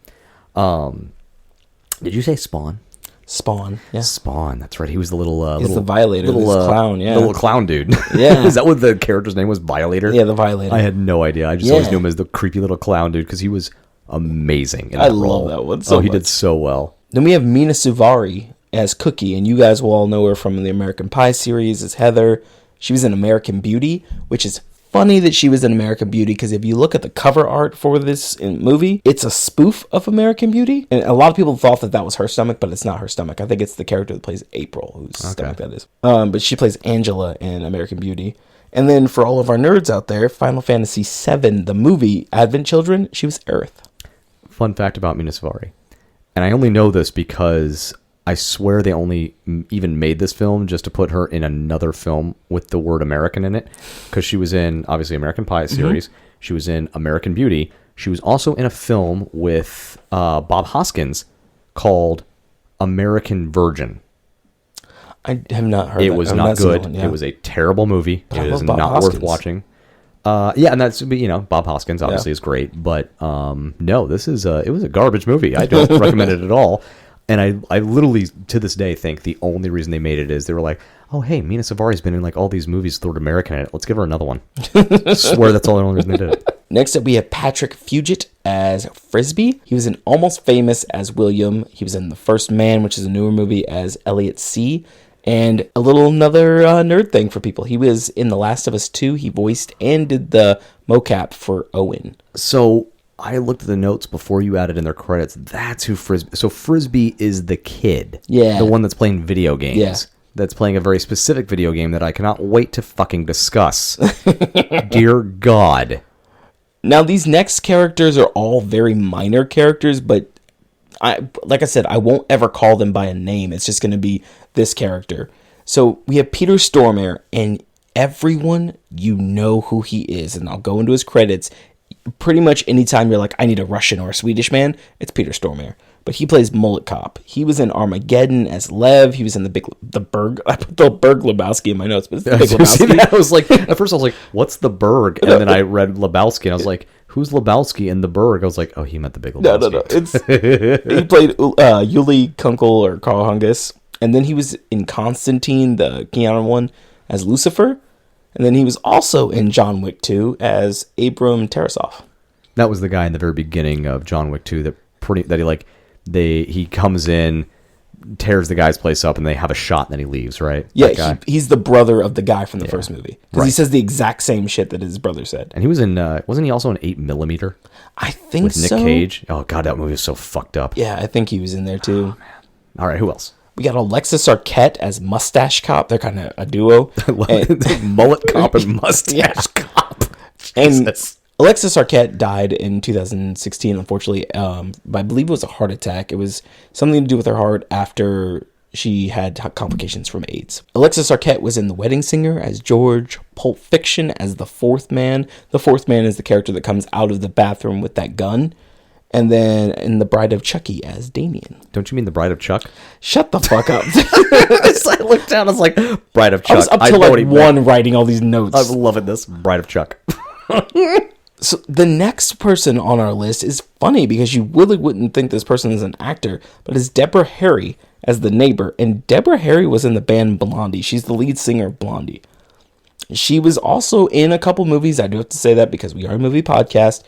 Speaker 1: did you say Spawn?
Speaker 2: Spawn, yeah.
Speaker 1: Spawn, that's right. He was the little
Speaker 2: he's the Violator,
Speaker 1: little
Speaker 2: clown,
Speaker 1: the little clown dude.
Speaker 2: Yeah.
Speaker 1: Is that what the character's name was? Violator?
Speaker 2: Yeah, the Violator.
Speaker 1: I had no idea. I just always knew him as the creepy little clown dude because he was amazing in that role.
Speaker 2: Love that one so
Speaker 1: he
Speaker 2: much.
Speaker 1: did so well.
Speaker 2: Then we have Mina Suvari as Cookie, and you guys will all know her from the American Pie series as Heather. She was in American Beauty, which is funny that she was in American Beauty, because if you look at the cover art for this movie, it's a spoof of American Beauty. And a lot of people thought that was her stomach, but it's not her stomach. I think it's the character that plays April, whose stomach that is. But she plays Angela in American Beauty. And then for all of our nerds out there, Final Fantasy VII, the movie, Advent Children, she was Aerith.
Speaker 1: Fun fact about Mina Suvari. And I only know this because I swear they only even made this film just to put her in another film with the word American in it, because she was in, obviously, American Pie series. Mm-hmm. She was in American Beauty. She was also in a film with Bob Hoskins called American Virgin.
Speaker 2: I have not heard
Speaker 1: it. Was not good. It was a terrible movie. It is not worth watching. And that's, Bob Hoskins obviously is great, but no, it was a garbage movie. I don't recommend it at all. And I literally, to this day, think the only reason they made it is they were like, oh, hey, Mina Savari's been in like all these movies with the word American in it. Let's give her another one. I swear that's the only reason they did it.
Speaker 2: Next up, we have Patrick Fugit as Frisbee. He was in Almost Famous as William. He was in The First Man, which is a newer movie, as Elliot C. And another nerd thing for people. He was in The Last of Us 2. He voiced and did the mocap for Owen.
Speaker 1: So I looked at the notes before you added in their credits. That's who Frisbee... So Frisbee is the kid.
Speaker 2: Yeah.
Speaker 1: The one that's playing video games.
Speaker 2: Yeah.
Speaker 1: That's playing a very specific video game that I cannot wait to fucking discuss. Dear God.
Speaker 2: Now, these next characters are all very minor characters, but like I said, I won't ever call them by a name. It's just going to be this character. So we have Peter Stormare, and everyone, you know who he is. And I'll go into his credits. Pretty much anytime you're like, I need a Russian or a Swedish man, it's Peter Stormare. But he plays Mullet Cop. He was in Armageddon as Lev. He was in the Berg. I put the Berg Lebowski in my notes, but it's the Big Lebowski.
Speaker 1: I was like, at first I was like, what's the Berg? And then I read Lebowski, and I was like, who's Lebowski in the Berg? I was like, oh, he meant the Big Lebowski.
Speaker 2: No. He played Yuli Kunkel or Carl Hungus. And then he was in Constantine, the Keanu one, as Lucifer. And then he was also in John Wick 2 as Abram Tarasov.
Speaker 1: That was the guy in the very beginning of John Wick 2 he comes in, tears the guy's place up, and they have a shot, and then he leaves, right?
Speaker 2: Yeah, he's the brother of the guy from the first movie. Because he says the exact same shit that his brother said.
Speaker 1: And he was in, wasn't he also in 8mm?
Speaker 2: I think
Speaker 1: so. With Nick Cage? Oh, God, that movie was so fucked up.
Speaker 2: Yeah, I think he was in there, too.
Speaker 1: Oh, man. All right, who else?
Speaker 2: We got Alexis Arquette as Mustache Cop. They're kind of a duo.
Speaker 1: Mullet cop and mustache cop.
Speaker 2: And
Speaker 1: Jesus.
Speaker 2: Alexis Arquette died in 2016, unfortunately. I believe it was a heart attack. It was something to do with her heart after she had complications from AIDS. Alexis Arquette was in The Wedding Singer as George, Pulp Fiction as the Fourth Man. The Fourth Man is the character that comes out of the bathroom with that gun. And then in The Bride of Chucky as Damien.
Speaker 1: Don't you mean The Bride of Chuck?
Speaker 2: Shut the fuck up.
Speaker 1: I looked down, I was like, Bride of Chuck.
Speaker 2: I was up to like one writing all these notes.
Speaker 1: I'm loving this. Bride of Chuck.
Speaker 2: So the next person on our list is funny because you really wouldn't think this person is an actor, but it's Deborah Harry as the neighbor. And Deborah Harry was in the band Blondie. She's the lead singer of Blondie. She was also in a couple movies. I do have to say that because we are a movie podcast.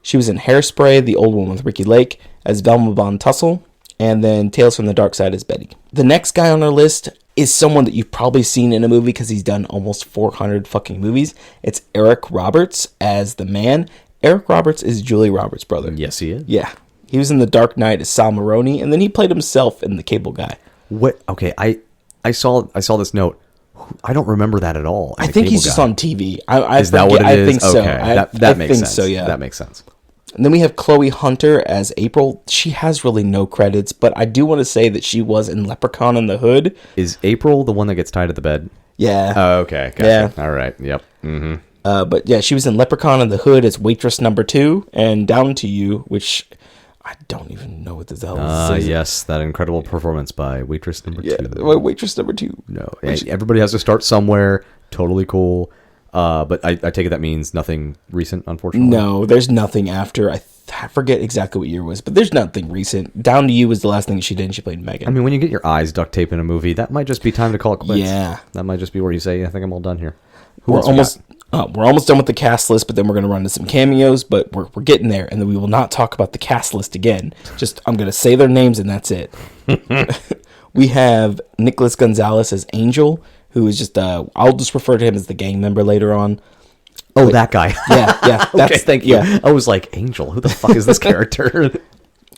Speaker 2: She was in Hairspray, the old one with Ricky Lake, as Velma Von Tussle, and then Tales from the Dark Side as Betty. The next guy on our list is someone that you've probably seen in a movie because he's done almost 400 fucking movies. It's Eric Roberts as the Man. Eric Roberts is Julia Roberts' brother.
Speaker 1: Yes, he is.
Speaker 2: Yeah. He was in The Dark Knight as Sal Maroni, and then he played himself in The Cable Guy.
Speaker 1: What? Okay, I saw this note. I don't remember that at all.
Speaker 2: I think he's just on TV.
Speaker 1: Is that what it is?
Speaker 2: I think so.
Speaker 1: Okay. That makes sense.
Speaker 2: So, yeah.
Speaker 1: That makes sense.
Speaker 2: And then we have Chloe Hunter as April. She has really no credits, but I do want to say that she was in Leprechaun in the Hood.
Speaker 1: Is April the one that gets tied to the bed?
Speaker 2: Yeah.
Speaker 1: Oh, okay. Gotcha. Yeah. All right. Yep. Mm-hmm.
Speaker 2: But yeah, she was in Leprechaun in the Hood as waitress number 2 and Down to You, which I don't even know what the hell is.
Speaker 1: Yes, that incredible performance by waitress number 2.
Speaker 2: Yeah, waitress number 2.
Speaker 1: No, everybody has to start somewhere. Totally cool. But I take it that means nothing recent, unfortunately.
Speaker 2: No, there's nothing after. I forget exactly what year it was, but there's nothing recent. Down to You was the last thing she did, and she played Megan.
Speaker 1: I mean, when you get your eyes duct taped in a movie, that might just be time to call it quits.
Speaker 2: Yeah.
Speaker 1: That might just be where you say, I think I'm all done here.
Speaker 2: We're almost done with the cast list, but then we're going to run to some cameos, but we're getting there, and then we will not talk about the cast list again. I'm going to say their names, and that's it. We have Nicholas Gonzalez as Angel, who is just, I'll just refer to him as the gang member later on.
Speaker 1: Oh, that guy.
Speaker 2: Yeah.
Speaker 1: Okay, thank you. Yeah. I was like, Angel, who the fuck is this character?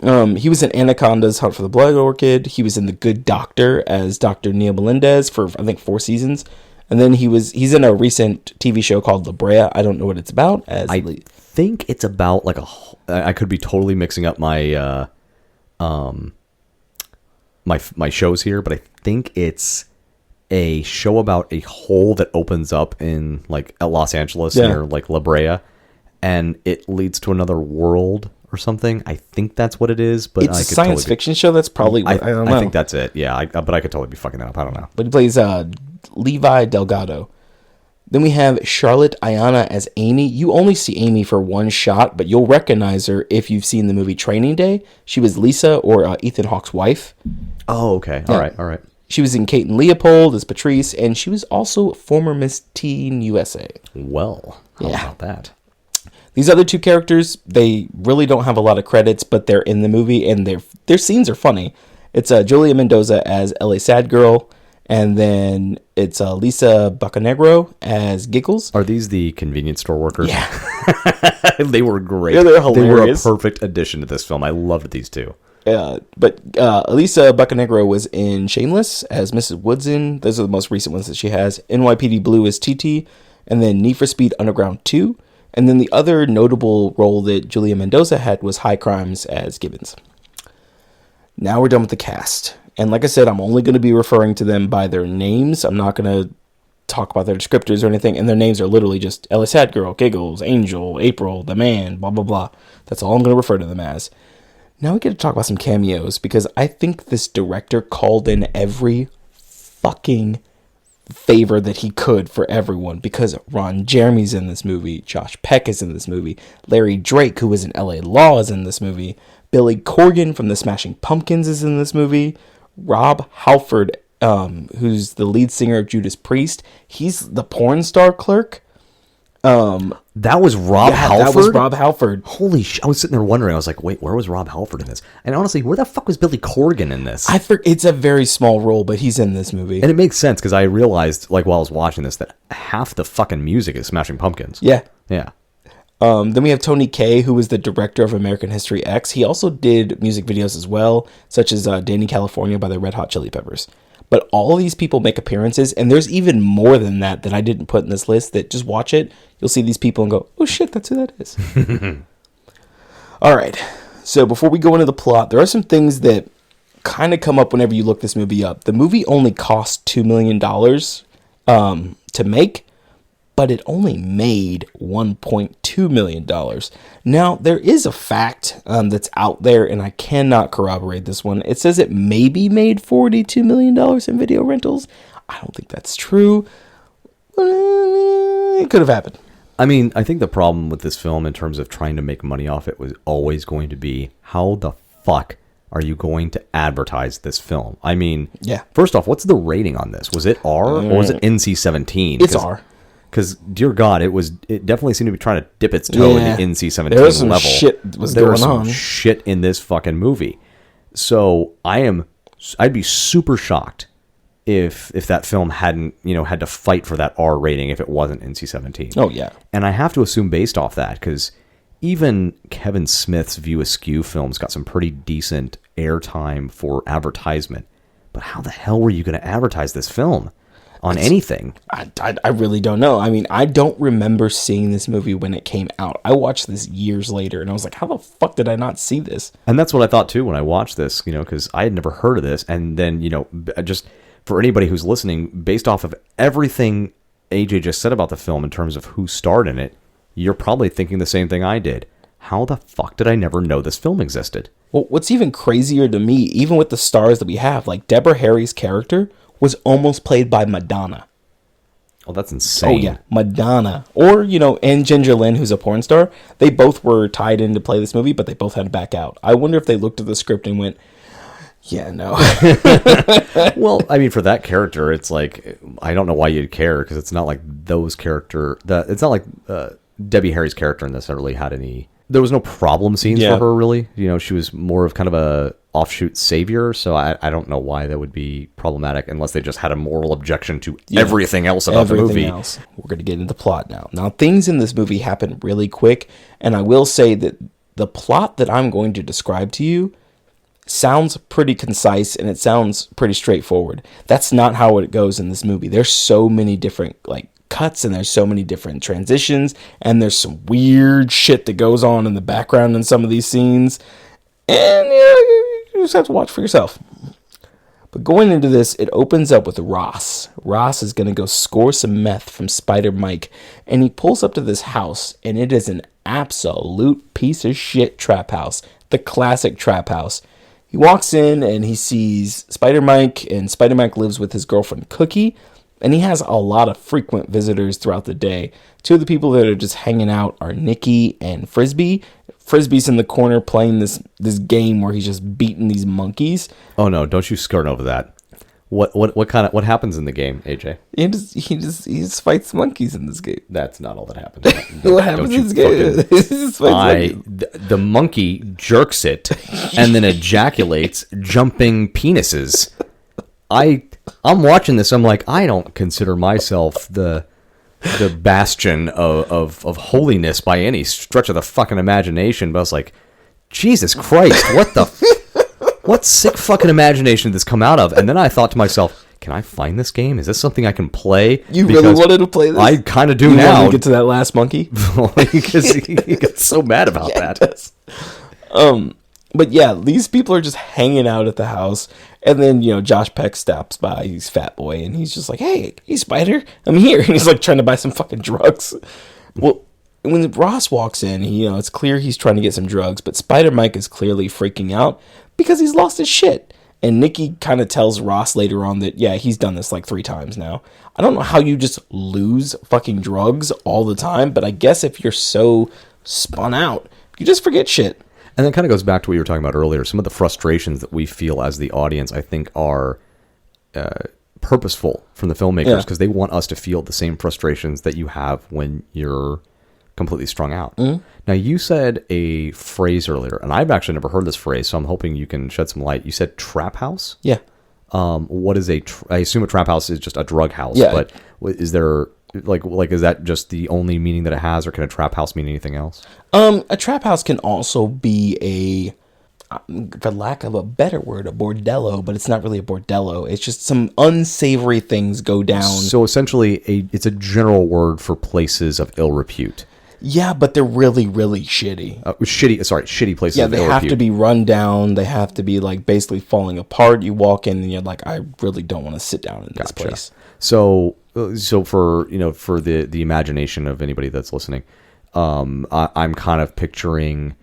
Speaker 2: He was in Anaconda's Hunt for the Blood Orchid. He was in The Good Doctor as Dr. Neil Melendez for, I think, 4 seasons. And then he's in a recent TV show called La Brea. I don't know what it's about.
Speaker 1: I think it's about like I could be totally mixing up my my shows here, but I think it's a show about a hole that opens up in like Los Angeles near like La Brea, and it leads to another world or something. I think that's what it is, but
Speaker 2: it's a science fiction show. That's probably what, I don't know.
Speaker 1: I think that's it. Yeah, but I could totally be fucking that up. I don't know.
Speaker 2: But he plays Levi Delgado. Then we have Charlotte Ayana as Amy. You only see Amy for one shot, but you'll recognize her if you've seen the movie Training Day. She was Lisa, or Ethan Hawke's wife.
Speaker 1: Oh, okay. All right.
Speaker 2: She was in Kate and Leopold as Patrice, and she was also former Miss Teen USA.
Speaker 1: Well, how about that?
Speaker 2: These other 2 characters, they really don't have a lot of credits, but they're in the movie, and their scenes are funny. It's Julia Mendoza as L.A. Sad Girl, and then it's Lisa Bacanegro as Giggles.
Speaker 1: Are these the convenience store workers?
Speaker 2: Yeah.
Speaker 1: They were great.
Speaker 2: Yeah, they're hilarious.
Speaker 1: They were a perfect addition to this film. I loved these 2.
Speaker 2: But Elisa Bacanegro was in Shameless as Mrs. Woodson. Those are the most recent ones that she has. NYPD Blue as TT, and then Need for Speed Underground 2. And then the other notable role that Julia Mendoza had was High Crimes as Gibbons. Now we're done with the cast. And like I said, I'm only going to be referring to them by their names. I'm not going to talk about their descriptors or anything. And their names are literally just Ellis Sad Girl, Giggles, Angel, April, The Man, blah, blah, blah. That's all I'm going to refer to them as. Now we get to talk about some cameos, because I think this director called in every fucking favor that he could for everyone, because Ron Jeremy's in this movie, Josh Peck is in this movie, Larry Drake, who was in LA Law, is in this movie, Billy Corgan from the Smashing Pumpkins is in this movie, Rob Halford, who's the lead singer of Judas Priest, he's the porn star clerk.
Speaker 1: That was Rob Halford?
Speaker 2: That was Rob Halford.
Speaker 1: Holy shit. I was sitting there wondering. I was like, wait, where was Rob Halford in this? And honestly, where the fuck was Billy Corgan in this?
Speaker 2: It's a very small role, but he's in this movie.
Speaker 1: And it makes sense, because I realized, like, while I was watching this, that half the fucking music is Smashing Pumpkins.
Speaker 2: Yeah.
Speaker 1: Yeah.
Speaker 2: Then we have Tony Kaye, who was the director of American History X. He also did music videos as well, such as Danny California by the Red Hot Chili Peppers. But all of these people make appearances, and there's even more than that I didn't put in this list, that just watch it, you'll see these people and go, oh shit, that's who that is. All right, so before we go into the plot, there are some things that kind of come up whenever you look this movie up. The movie only cost $2 million to make, but it only made $1.2 million. Now, there is a fact that's out there, and I cannot corroborate this one. It says it maybe made $42 million in video rentals. I don't think that's true. It could have happened.
Speaker 1: I mean, I think the problem with this film in terms of trying to make money off it was always going to be, how the fuck are you going to advertise this film? I mean,
Speaker 2: yeah.
Speaker 1: First off, what's the rating on this? Was it R or was it NC-17?
Speaker 2: It's R.
Speaker 1: Because, dear God, it definitely seemed to be trying to dip its toe in the NC-17
Speaker 2: there was some
Speaker 1: level.
Speaker 2: Shit was
Speaker 1: there
Speaker 2: going
Speaker 1: was some
Speaker 2: on.
Speaker 1: shit in this fucking movie. So I'd be super shocked if that film hadn't, had to fight for that R rating if it wasn't NC-17.
Speaker 2: Oh, yeah.
Speaker 1: And I have to assume based off that, because even Kevin Smith's View Askew films got some pretty decent airtime for advertisement. But how the hell were you going to advertise this film on anything?
Speaker 2: I really don't know. I mean, I don't remember seeing this movie when it came out. I watched this years later, and I was like, how the fuck did I not see this?
Speaker 1: And that's what I thought, too, when I watched this, because I had never heard of this. And then, just for anybody who's listening, based off of everything AJ just said about the film in terms of who starred in it, you're probably thinking the same thing I did. How the fuck did I never know this film existed?
Speaker 2: Well, what's even crazier to me, even with the stars that we have, like Deborah Harry's character was almost played by Madonna.
Speaker 1: Oh, that's insane.
Speaker 2: Oh, yeah. Madonna. Or, and Ginger Lynn, who's a porn star. They both were tied in to play this movie, but they both had to back out. I wonder if they looked at the script and went, yeah, no.
Speaker 1: Well, I mean, for that character, it's like, I don't know why you'd care, because it's not like those character... It's not like Debbie Harry's character in this really had any... There was no problem scenes for her, really. She was more of kind of a offshoot savior, so I don't know why that would be problematic unless they just had a moral objection to everything else about the movie.
Speaker 2: Else. We're going to get into the plot now. Now, things in this movie happen really quick, and I will say that the plot that I'm going to describe to you sounds pretty concise, and it sounds pretty straightforward. That's not how it goes in this movie. There's so many different, cuts, and there's so many different transitions, and there's some weird shit that goes on in the background in some of these scenes, and you just have to watch for yourself. But going into this, it opens up with Ross. Ross is going to go score some meth from Spider Mike, and he pulls up to this house, and it is an absolute piece of shit trap house. The classic trap house. He walks in, and he sees Spider Mike, and Spider Mike lives with his girlfriend Cookie, and he has a lot of frequent visitors throughout the day. Two of the people that are just hanging out are Nikki and Frisbee. Frisbee's in the corner playing this game where he's just beating these monkeys.
Speaker 1: Oh no! Don't you skirt over that. What happens in the game, AJ?
Speaker 2: He just fights monkeys in this game.
Speaker 1: That's not all that happens.
Speaker 2: What happens in this game? He just fights
Speaker 1: the monkey jerks it and then ejaculates jumping penises. I'm watching this. I'm like, I don't consider myself the bastion of holiness by any stretch of the fucking imagination. But I was like, Jesus Christ, what sick fucking imagination did this come out of? And then I thought to myself, can I find this game? Is this something I can play?
Speaker 2: You really wanted to play this?
Speaker 1: I kind of do now.
Speaker 2: You wanted to get to that last monkey?
Speaker 1: Because he got so mad about that.
Speaker 2: But yeah, these people are just hanging out at the house. And then, Josh Peck stops by. He's fat boy. And he's just like, hey, Spider, I'm here. And he's like trying to buy some fucking drugs. Well, when Ross walks in, it's clear he's trying to get some drugs. But Spider Mike is clearly freaking out because he's lost his shit. And Nikki kind of tells Ross later on that, yeah, he's done this like 3 times now. I don't know how you just lose fucking drugs all the time. But I guess if you're so spun out, you just forget shit.
Speaker 1: And that kind of goes back to what you were talking about earlier. Some of the frustrations that we feel as the audience, I think, are purposeful from the filmmakers because they want us to feel the same frustrations that you have when you're completely strung out. Mm-hmm. Now, you said a phrase earlier, and I've actually never heard this phrase, so I'm hoping you can shed some light. You said trap house?
Speaker 2: Yeah.
Speaker 1: What is I assume a trap house is just a drug house,
Speaker 2: yeah.
Speaker 1: But is there Like is that just the only meaning that it has, or can a trap house mean anything else?
Speaker 2: A trap house can also be for lack of a better word, a bordello, but it's not really a bordello. It's just some unsavory things go down.
Speaker 1: So essentially, it's a general word for places of ill repute.
Speaker 2: Yeah, but they're really, really shitty.
Speaker 1: Shitty places.
Speaker 2: Yeah,
Speaker 1: of
Speaker 2: they
Speaker 1: ill
Speaker 2: have
Speaker 1: repute.
Speaker 2: to be run down. They have to be like basically falling apart. You walk in and you're like, I really don't want to sit down in this place.
Speaker 1: So for for the imagination of anybody that's listening, I'm kind of picturing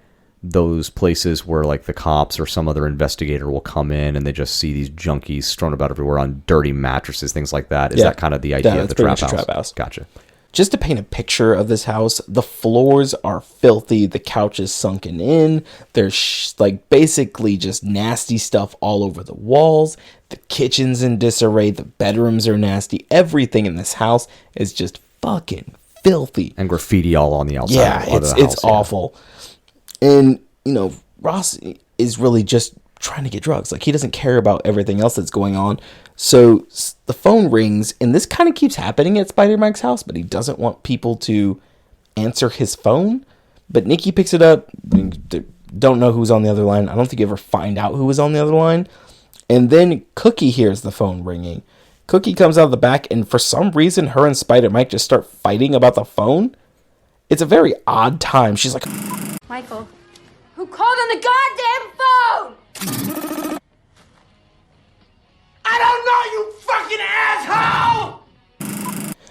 Speaker 1: those places where like the cops or some other investigator will come in and they just see these junkies strewn about everywhere on dirty mattresses, things like that. Is that kind of the idea of the trap house? Gotcha.
Speaker 2: Just to paint a picture of this house, the floors are filthy. The couch is sunken in. There's like basically just nasty stuff all over the walls. The kitchen's in disarray. The bedrooms are nasty. Everything in this house is just fucking filthy.
Speaker 1: And graffiti all on the outside.
Speaker 2: Yeah, it's awful. And, Ross is really just trying to get drugs. Like, he doesn't care about everything else that's going on. So the phone rings, and this kind of keeps happening at Spider Mike's house, but he doesn't want people to answer his phone. But Nikki picks it up. Don't know who's on the other line. I don't think you ever find out who was on the other line. And then Cookie hears the phone ringing. Cookie comes out of the back, and for some reason, her and Spider Mike just start fighting about the phone. It's a very odd time. She's like,
Speaker 3: Michael, who called on the goddamn phone? I don't know, you fucking asshole!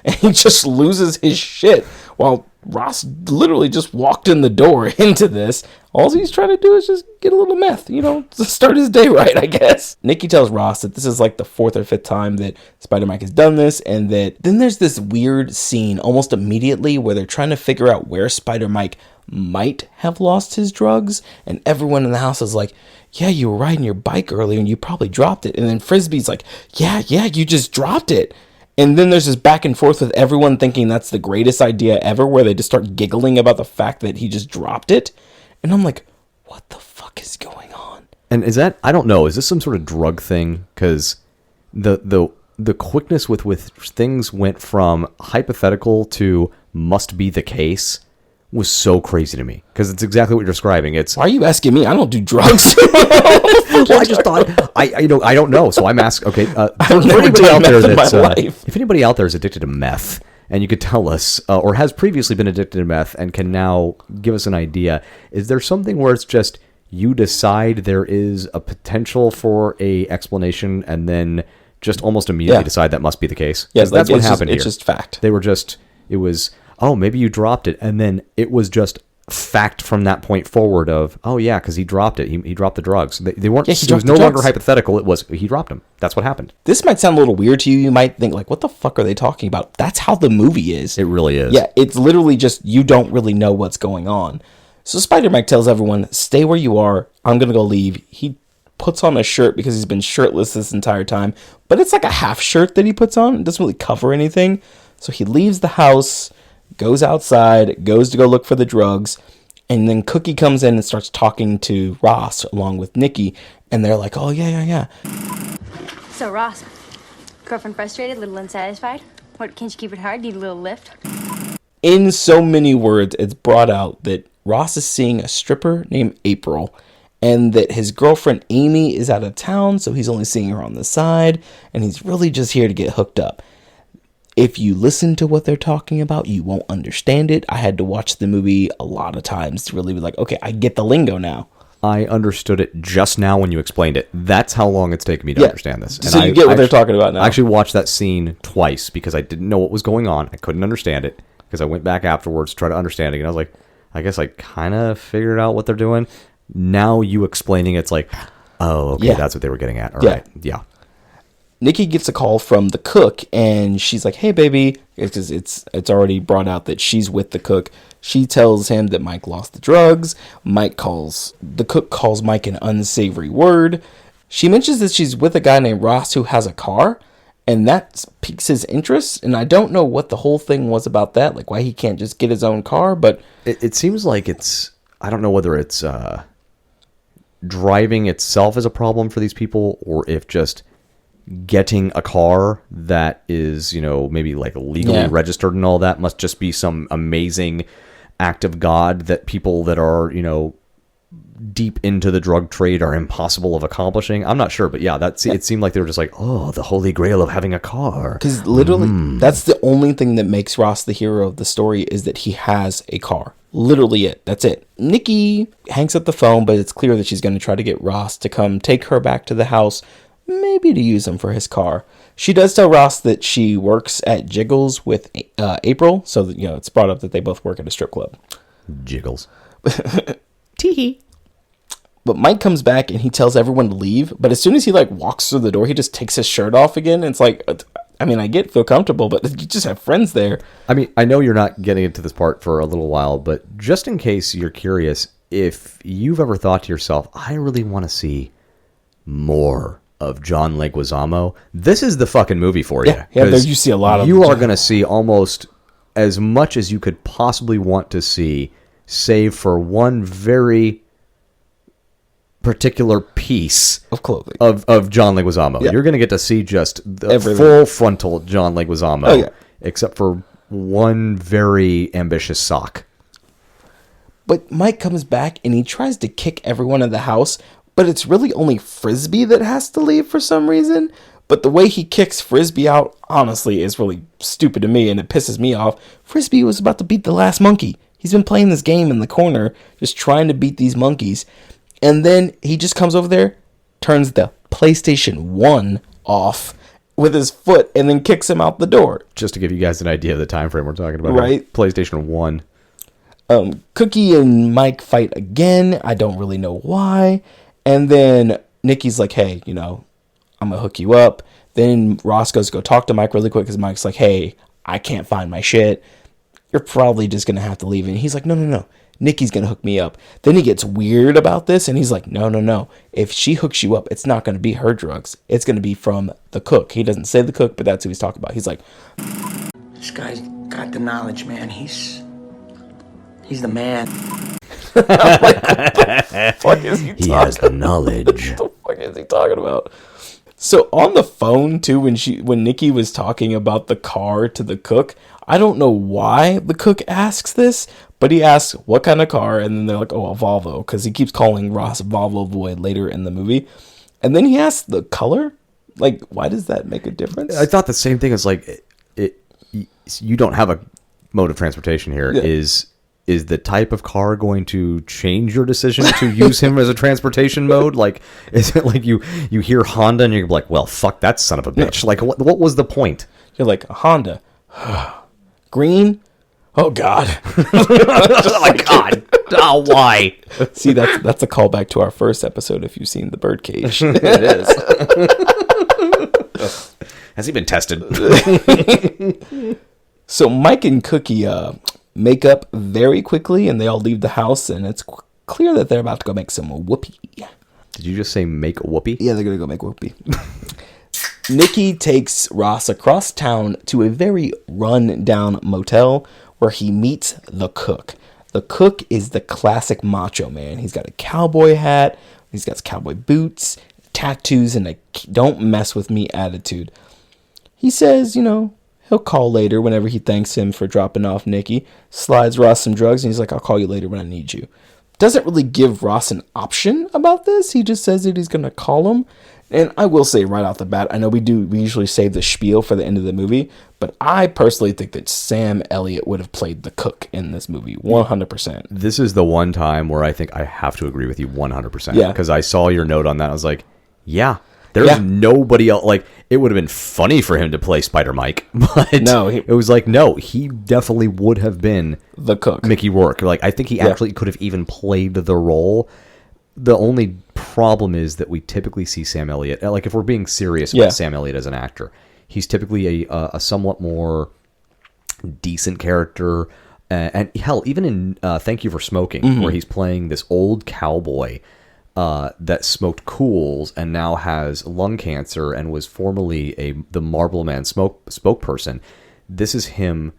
Speaker 2: and he just loses his shit while Ross literally just walked in the door into this. All he's trying to do is just get a little meth, to start his day right, I guess. Nikki tells Ross that this is like the 4th or 5th time that Spider-Mike has done this, and that then there's this weird scene almost immediately where they're trying to figure out where Spider-Mike might have lost his drugs, and everyone in the house is like, yeah, you were riding your bike earlier and you probably dropped it. And then Frisbee's like, yeah, you just dropped it. And then there's this back and forth with everyone thinking that's the greatest idea ever, where they just start giggling about the fact that he just dropped it. And I'm like, what the fuck is going on?
Speaker 1: And is that, I don't know, is this some sort of drug thing? Because the quickness with things went from hypothetical to must be the case was so crazy to me, because it's exactly what you're describing. It's,
Speaker 2: why are you asking me? I don't do drugs.
Speaker 1: well, I just thought I don't know, so I'm asking. Okay, for anybody out there if anybody out there is addicted to meth, and you could tell us, or has previously been addicted to meth, and can now give us an idea, is there something where it's just you decide there is a potential for a explanation, and then just almost immediately decide that must be the case?
Speaker 2: Yes,
Speaker 1: that's what happened here.
Speaker 2: It's just fact.
Speaker 1: It was, oh, maybe you dropped it, and then it was just fact from that point forward of, oh yeah, because he dropped it. He dropped the drugs. They weren't. It was no longer hypothetical. It was, he dropped them. That's what happened.
Speaker 2: This might sound a little weird to you. You might think like, what the fuck are they talking about? That's how the movie is.
Speaker 1: It really is.
Speaker 2: Yeah, it's literally just you don't really know what's going on. So Spider-Mike tells everyone, stay where you are. I'm gonna go leave. He puts on a shirt because he's been shirtless this entire time, but it's like a half shirt that he puts on. It doesn't really cover anything. So he leaves the house, goes outside, goes to go look for the drugs, and then Cookie comes in and starts talking to Ross along with Nikki, and they're like, oh, yeah.
Speaker 3: So, Ross, girlfriend frustrated, a little unsatisfied? What, can't you keep it hard? Need a little lift?
Speaker 2: In so many words, it's brought out that Ross is seeing a stripper named April, and that his girlfriend Amy is out of town, so he's only seeing her on the side, and he's really just here to get hooked up. If you listen to what they're talking about, you won't understand it. I had to watch the movie a lot of times to really be like, okay, I get the lingo now.
Speaker 1: I understood it just now when you explained it. That's how long it's taken me to understand this. And
Speaker 2: so you get what they're talking about now.
Speaker 1: I actually watched that scene twice because I didn't know what was going on. I couldn't understand it because I went back afterwards to try to understand it. And I was like, I guess I kind of figured out what they're doing. Now you explaining it's like, oh, okay, that's what they were getting at. All right. Yeah.
Speaker 2: Nikki gets a call from the cook, and she's like, hey, baby. It's already brought out that she's with the cook. She tells him that Mike lost the drugs. The cook calls Mike an unsavory word. She mentions that she's with a guy named Ross who has a car, and that piques his interest. And I don't know what the whole thing was about that, like why he can't just get his own car, but
Speaker 1: it seems like it's, I don't know whether it's driving itself is a problem for these people, or if just getting a car that is, maybe like legally registered and all that must just be some amazing act of God that people that are, deep into the drug trade are impossible of accomplishing. I'm not sure, but it seemed like they were just like, oh, the holy grail of having a car.
Speaker 2: Because literally, that's the only thing that makes Ross the hero of the story, is that he has a car. Literally it. That's it. Nikki hangs up the phone, but it's clear that she's going to try to get Ross to come take her back to the house, maybe to use him for his car. She does tell Ross that she works at Jiggles with April, so that, it's brought up that they both work at a strip club.
Speaker 1: Jiggles.
Speaker 2: Tee-hee. But Mike comes back and he tells everyone to leave. But as soon as he walks through the door, he just takes his shirt off again. And it's like, I feel comfortable, but you just have friends there.
Speaker 1: I know you're not getting into this part for a little while, but just in case you're curious, if you've ever thought to yourself, I really want to see more of John Leguizamo, this is the fucking movie for you.
Speaker 2: Yeah, there you see a lot of.
Speaker 1: You are going to see almost as much as you could possibly want to see, save for one very particular piece
Speaker 2: of clothing
Speaker 1: of John Leguizamo. Yeah. You're going to get to see just the full frontal John Leguizamo, except for one very ambitious sock.
Speaker 2: But Mike comes back and he tries to kick everyone in the house, but it's really only Frisbee that has to leave for some reason. But the way he kicks Frisbee out, honestly, is really stupid to me, and it pisses me off. Frisbee was about to beat the last monkey. He's been playing this game in the corner, just trying to beat these monkeys. And then he just comes over there, turns the PlayStation 1 off with his foot, and then kicks him out the door.
Speaker 1: Just to give you guys an idea of the time frame we're talking about.
Speaker 2: Right.
Speaker 1: PlayStation 1.
Speaker 2: Cookie and Mike fight again. I don't really know why. And then Nikki's like, hey, I'm going to hook you up. Then Ross goes to go talk to Mike really quick because Mike's like, hey, I can't find my shit. You're probably just going to have to leave. And he's like, no. Nikki's going to hook me up. Then he gets weird about this, and he's like, no. If she hooks you up, it's not going to be her drugs. It's going to be from the cook. He doesn't say the cook, but that's who he's talking about. He's like,
Speaker 4: this guy's got the knowledge, man. He's the man.
Speaker 2: I'm like, what the fuck is he talking about?
Speaker 1: Has the knowledge.
Speaker 2: What the fuck is he talking about? So on the phone, too, when Nikki was talking about the car to the cook, I don't know why the cook asks this, but he asks what kind of car, and then they're like, oh, a Volvo, because he keeps calling Ross Volvo Boy later in the movie. And then he asks the color. Like, why does that make a difference?
Speaker 1: I thought the same thing. As like, you don't have a mode of transportation here. Yeah. Is the type of car going to change your decision to use him as a transportation mode? Like, is it like you hear Honda and you're like, well, fuck that son of a bitch. Like, what was the point?
Speaker 2: You're like, a Honda. Green? Oh, God.
Speaker 1: Oh, God. Oh, why?
Speaker 2: See, that's a callback to our first episode if you've seen The Birdcage.
Speaker 1: It is. Has he been tested?
Speaker 2: So Mike and Cookie make up very quickly, and they all leave the house, and it's clear that they're about to go make some whoopee.
Speaker 1: Did you just say make a whoopee?
Speaker 2: Yeah, they're going to go make whoopee. Nikki takes Ross across town to a very run-down motel where he meets the cook. The cook is the classic macho man. He's got a cowboy hat, he's got cowboy boots, tattoos, and a don't mess with me attitude. He says, he'll call later whenever he thanks him for dropping off Nikki. Slides Ross some drugs, and he's like, I'll call you later when I need you. Doesn't really give Ross an option about this. He just says that he's going to call him. And I will say right off the bat, I know we usually save the spiel for the end of the movie, but I personally think that Sam Elliott would have played the cook in this movie 100%.
Speaker 1: This is the one time where I think I have to agree with you 100%.
Speaker 2: Yeah.
Speaker 1: Because I saw your note on that. I was like, there's nobody else. Like, it would have been funny for him to play Spider Mike, but
Speaker 2: no,
Speaker 1: it was like, no, he definitely would have been
Speaker 2: the cook.
Speaker 1: Mickey Rourke. Like, I think he actually could have even played the role. The only problem is that we typically see Sam Elliott, like if we're being serious about Sam Elliott as an actor, he's typically a somewhat more decent character. And hell, even in Thank You for Smoking, where he's playing this old cowboy that smoked Cools and now has lung cancer and was formerly the Marlboro Man spokesperson. This is him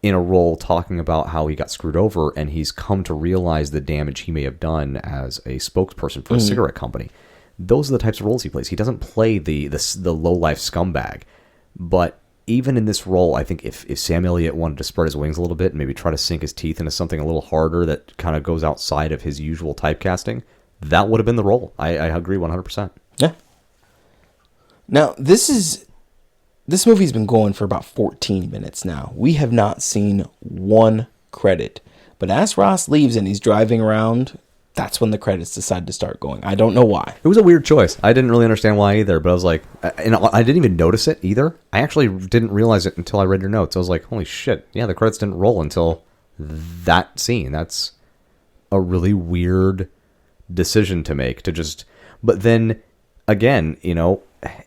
Speaker 1: in a role talking about how he got screwed over and he's come to realize the damage he may have done as a spokesperson for a cigarette company. those are the types of roles he plays. He doesn't play the low life scumbag. But even in this role, I think if Sam Elliott wanted to spread his wings a little bit and maybe try to sink his teeth into something a little harder that kind of goes outside of his usual typecasting, that would have been the role. I agree 100%.
Speaker 2: Yeah. Now, this movie's been going for about 14 minutes now. We have not seen one credit. But as Ross leaves and he's driving around, that's when the credits decide to start going. I don't know why.
Speaker 1: It was a weird choice. I didn't really understand why either, but I was like, and I didn't even notice it either. I actually didn't realize it until I read your notes. I was like, holy shit. Yeah, the credits didn't roll until that scene. That's a really weird decision to make, but then again,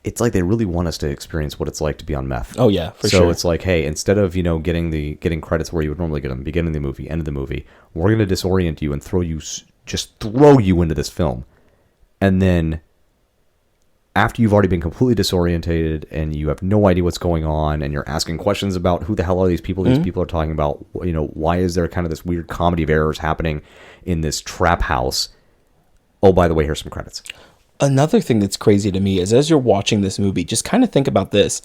Speaker 1: it's like they really want us to experience what it's like to be on meth.
Speaker 2: Oh yeah, for
Speaker 1: sure.
Speaker 2: So
Speaker 1: it's like, hey, instead of getting credits where you would normally get them, beginning of the movie, end of the movie, we're going to disorient you and throw you into this film, and then after you've already been completely disorientated and you have no idea what's going on, and you're asking questions about who the hell are these people? These people are talking about, why is there kind of this weird comedy of errors happening in this trap house? Oh, by the way, here's some credits.
Speaker 2: Another thing that's crazy to me is as you're watching this movie, just kind of think about this.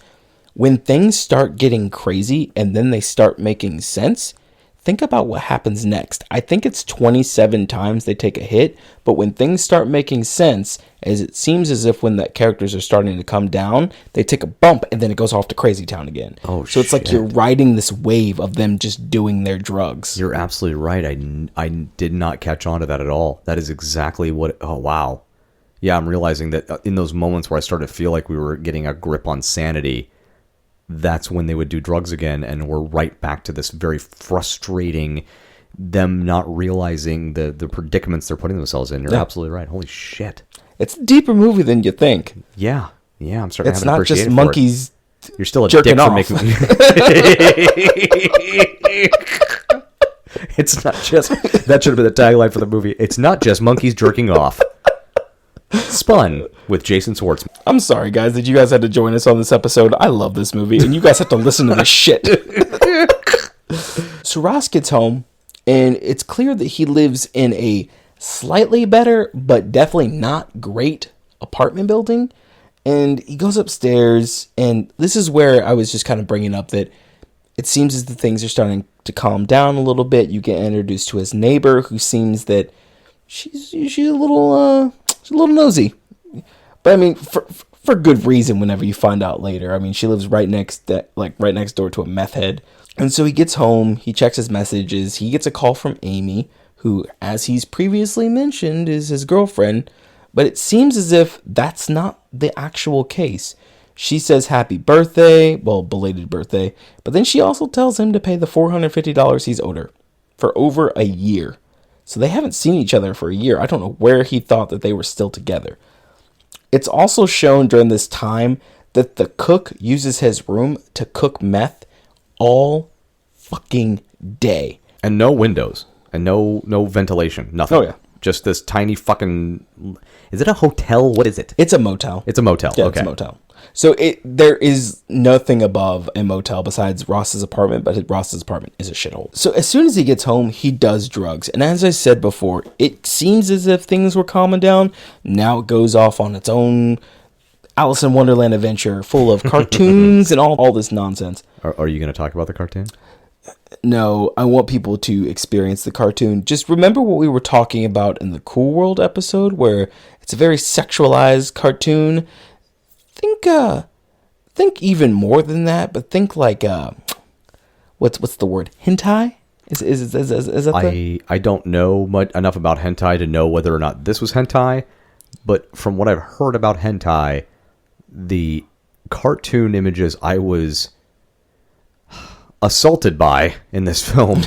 Speaker 2: When things start getting crazy and then they start making sense, think about what happens next. I think it's 27 times they take a hit, but when things start making sense, as it seems as if when the characters are starting to come down, they take a bump and then it goes off to Crazy Town again.
Speaker 1: Oh,
Speaker 2: so it's like you're riding this wave of them just doing their drugs.
Speaker 1: You're absolutely right. I did not catch on to that at all. That is exactly what... Oh, wow. Yeah, I'm realizing that in those moments where I started to feel like we were getting a grip on sanity, that's when they would do drugs again, and we're right back to this very frustrating, them not realizing the predicaments they're putting themselves in. You're absolutely right. Holy shit.
Speaker 2: It's a deeper movie than you think.
Speaker 1: Yeah, I'm starting to have an appreciation for it.
Speaker 2: It's not just monkeys.
Speaker 1: You're still a
Speaker 2: jerking
Speaker 1: dick
Speaker 2: off.
Speaker 1: for making me. It's not just... That should have been the tagline for the movie. It's not just monkeys jerking off. Spun with Jason Schwartzman.
Speaker 2: I'm sorry, guys, that you guys had to join us on this episode. I love this movie, and you guys have to listen to this shit. So Ross gets home, and it's clear that he lives in a slightly better, but definitely not great apartment building. And he goes upstairs, and this is where I was just kind of bringing up that it seems as the things are starting to calm down a little bit. You get introduced to his neighbor, who seems that she's a little nosy, but I mean for good reason. Whenever you find out later, I mean she lives right next door to a meth head. And so he gets home, he checks his messages, he gets a call from Amy, who, as he's previously mentioned, is his girlfriend. But it seems as if that's not the actual case. She says happy birthday, well, belated birthday, but then she also tells him to pay the $450 he's owed her for over a year. So they haven't seen each other for a year. I don't know where he thought that they were still together. It's also shown during this time that the cook uses his room to cook meth all fucking day.
Speaker 1: And no windows. And no ventilation. Nothing.
Speaker 2: Oh, yeah.
Speaker 1: Just this tiny fucking... Is it a hotel? What is it?
Speaker 2: It's a motel.
Speaker 1: It's a motel.
Speaker 2: Yeah,
Speaker 1: okay.
Speaker 2: It's a motel. So there is nothing above a motel besides Ross's apartment, but Ross's apartment is a shithole. So as soon as he gets home, he does drugs. And as I said before, it seems as if things were calming down. Now it goes off on its own Alice in Wonderland adventure full of cartoons and all this nonsense.
Speaker 1: Are you going to talk about the cartoon?
Speaker 2: No, I want people to experience the cartoon. Just remember what we were talking about in the Cool World episode, where it's a very sexualized cartoon. Think even more than that, but think like what's the word? Hentai? Is that
Speaker 1: I don't know enough about hentai to know whether or not this was hentai, but from what I've heard about hentai, the cartoon images I was assaulted by in this film,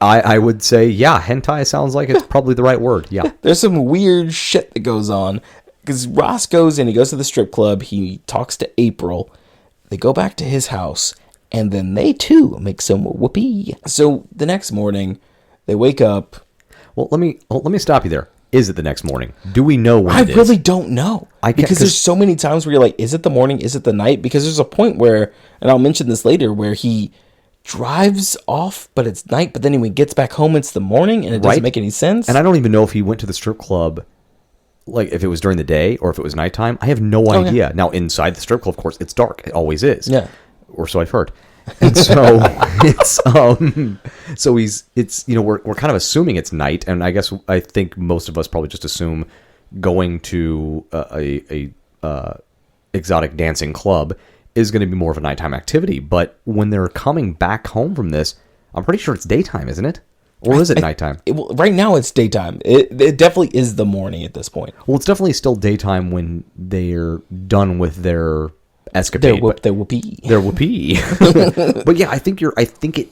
Speaker 1: I would say, yeah, hentai sounds like it's probably the right word. Yeah.
Speaker 2: There's some weird shit that goes on. Because Ross goes in, he goes to the strip club, he talks to April, they go back to his house, and then they too make some whoopee. So the next morning, they wake up.
Speaker 1: Well, let me stop you there. Is it the next morning? Do we know when it is?
Speaker 2: I really don't know. Because there's so many times where you're like, is it the morning? Is it the night? Because there's a point where, and I'll mention this later, where he drives off, but it's night, but then when he gets back home, it's the morning, and it doesn't make any sense.
Speaker 1: And I don't even know if he went to the strip club like if it was during the day or if it was nighttime. I have no idea. Now inside the strip club, of course, it's dark. It always is.
Speaker 2: Yeah.
Speaker 1: Or so I've heard. And so it's we're kind of assuming it's night, and I think most of us probably just assume going to a exotic dancing club is going to be more of a nighttime activity. But when they're coming back home from this, I'm pretty sure it's daytime, isn't it? Or is it nighttime?
Speaker 2: Right now it's daytime. It definitely is the morning at this point.
Speaker 1: Well, it's definitely still daytime when they're done with their escapade.
Speaker 2: Their whoopee.
Speaker 1: Their whoopee. But yeah, I think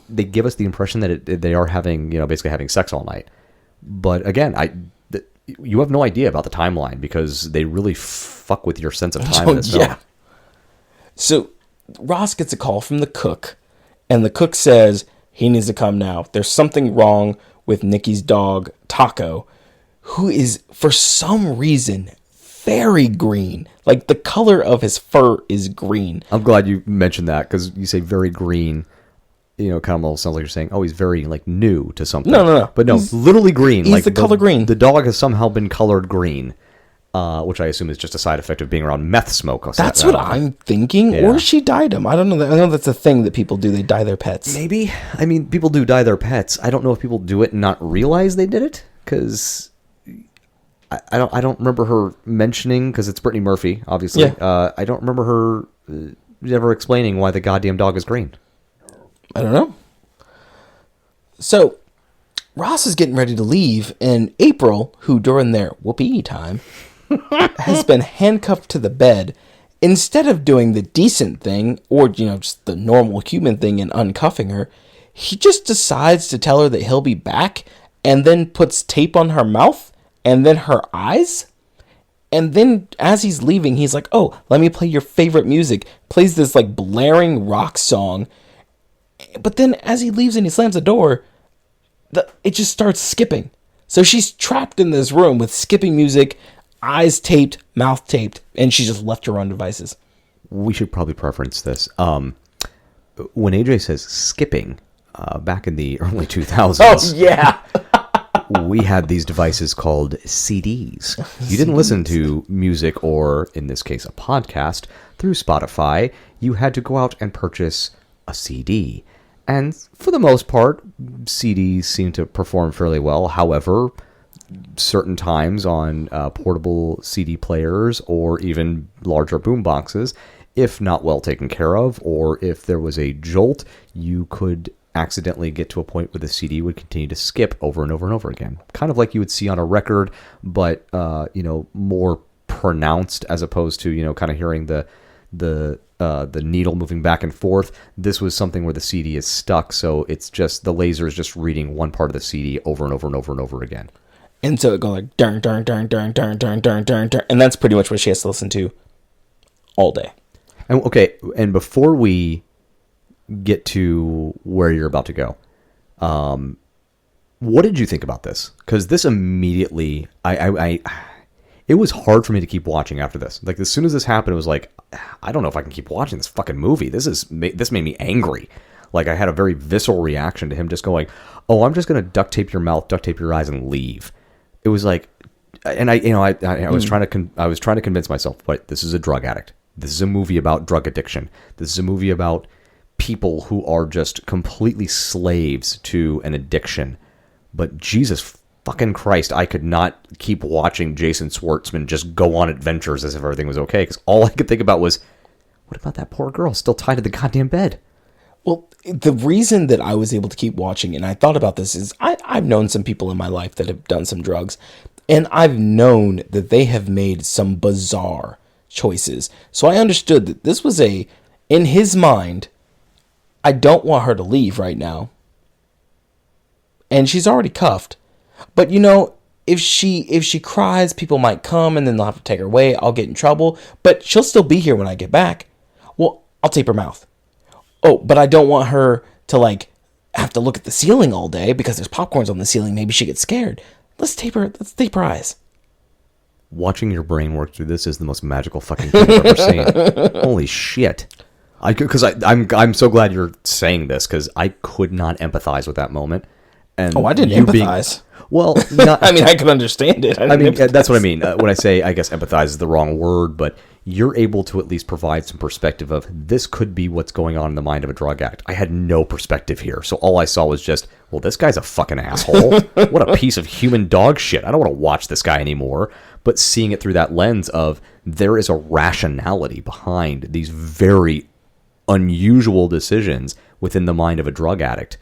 Speaker 1: they give us the impression that they are having, basically having sex all night. But again, you have no idea about the timeline because they really fuck with your sense of time in this film.
Speaker 2: So Ross gets a call from the cook, and the cook says he needs to come now. There's something wrong with Nikki's dog, Taco, who is, for some reason, very green. Like, the color of his fur is green.
Speaker 1: I'm glad you mentioned that, because you say very green. Kind of almost sounds like you're saying, oh, he's very, new to something.
Speaker 2: No.
Speaker 1: But no, literally green.
Speaker 2: He's the color green.
Speaker 1: The dog has somehow been colored green, which I assume is just a side effect of being around meth smoke.
Speaker 2: That's what I'm thinking. Yeah. Or she dyed him. I don't know. I know that's a thing that people do. They dye their pets.
Speaker 1: Maybe. I mean, people do dye their pets. I don't know if people do it and not realize they did it, because I don't remember her mentioning, because it's Brittany Murphy, obviously.
Speaker 2: Yeah.
Speaker 1: I don't remember her ever explaining why the goddamn dog is green.
Speaker 2: I don't know. So, Ross is getting ready to leave, and April, who during their whoopee time has been handcuffed to the bed, instead of doing the decent thing, or, just the normal human thing and uncuffing her, he just decides to tell her that he'll be back, and then puts tape on her mouth, and then her eyes. And then as he's leaving, he's like, oh, let me play your favorite music. Plays this blaring rock song. But then as he leaves and he slams the door, it just starts skipping. So she's trapped in this room with skipping music, eyes taped, mouth taped, and she's just left to her own devices.
Speaker 1: We should probably preference this. When AJ says skipping, back in the early 2000s.
Speaker 2: Oh, yeah.
Speaker 1: We had these devices called CDs. You didn't listen to music, or in this case, a podcast, through Spotify. You had to go out and purchase a CD. And for the most part, CDs seem to perform fairly well. However, certain times on portable CD players or even larger boom boxes, if not well taken care of, or if there was a jolt, you could accidentally get to a point where the CD would continue to skip over and over and over again. Kind of like you would see on a record, but more pronounced, as opposed to, kind of hearing the needle moving back and forth. This was something where the CD is stuck, so it's just the laser is just reading one part of the CD over and over and over and over again.
Speaker 2: And so it goes like dun dun dun dun dun dun dun dun dun, and that's pretty much what she has to listen to all day.
Speaker 1: And before we get to where you're about to go, what did you think about this? Because this immediately, it was hard for me to keep watching after this. Like, as soon as this happened, it was like, I don't know if I can keep watching this fucking movie. This made me angry. Like, I had a very visceral reaction to him just going, oh, I'm just going to duct tape your mouth, duct tape your eyes, and leave. It was like, and I was trying to convince myself, but this is a drug addict. This is a movie about drug addiction. This is a movie about people who are just completely slaves to an addiction. But Jesus fucking Christ, I could not keep watching Jason Schwartzman just go on adventures as if everything was okay, because all I could think about was, what about that poor girl still tied to the goddamn bed?
Speaker 2: Well, the reason that I was able to keep watching, and I thought about this, is I've known some people in my life that have done some drugs, and I've known that they have made some bizarre choices. So I understood that this was in his mind, I don't want her to leave right now. And she's already cuffed. But if she cries, people might come and then they'll have to take her away. I'll get in trouble, but she'll still be here when I get back. Well, I'll tape her mouth. Oh, but I don't want her to have to look at the ceiling all day because there's popcorns on the ceiling. Maybe she gets scared. Let's tape her eyes.
Speaker 1: Watching your brain work through this is the most magical fucking thing I've ever seen. Holy shit. I'm so glad you're saying this, because I could not empathize with that moment. And
Speaker 2: I didn't empathize.
Speaker 1: Well, not,
Speaker 2: I mean, I can understand it.
Speaker 1: I mean, that's what I mean. When I say, I guess empathize is the wrong word, but you're able to at least provide some perspective of this could be what's going on in the mind of a drug addict. I had no perspective here. So all I saw was just, well, this guy's a fucking asshole. What a piece of human dog shit. I don't want to watch this guy anymore. But seeing it through that lens of there is a rationality behind these very unusual decisions within the mind of a drug addict,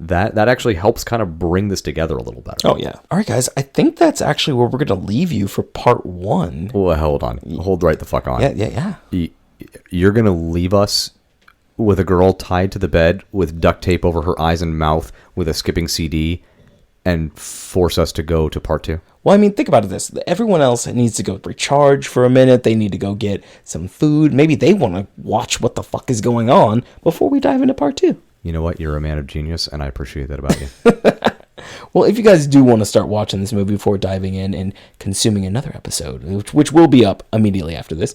Speaker 1: that actually helps kind of bring this together a little better.
Speaker 2: Oh, yeah. All right, guys. I think that's actually where we're going to leave you for part 1.
Speaker 1: Well, hold on. Hold right the fuck on.
Speaker 2: Yeah.
Speaker 1: You're going to leave us with a girl tied to the bed with duct tape over her eyes and mouth with a skipping CD and force us to go to part 2?
Speaker 2: Well, I mean, think about this. Everyone else needs to go recharge for a minute. They need to go get some food. Maybe they want to watch what the fuck is going on before we dive into part 2.
Speaker 1: You know what? You're a man of genius, and I appreciate that about you.
Speaker 2: Well, if you guys do want to start watching this movie before diving in and consuming another episode, which will be up immediately after this,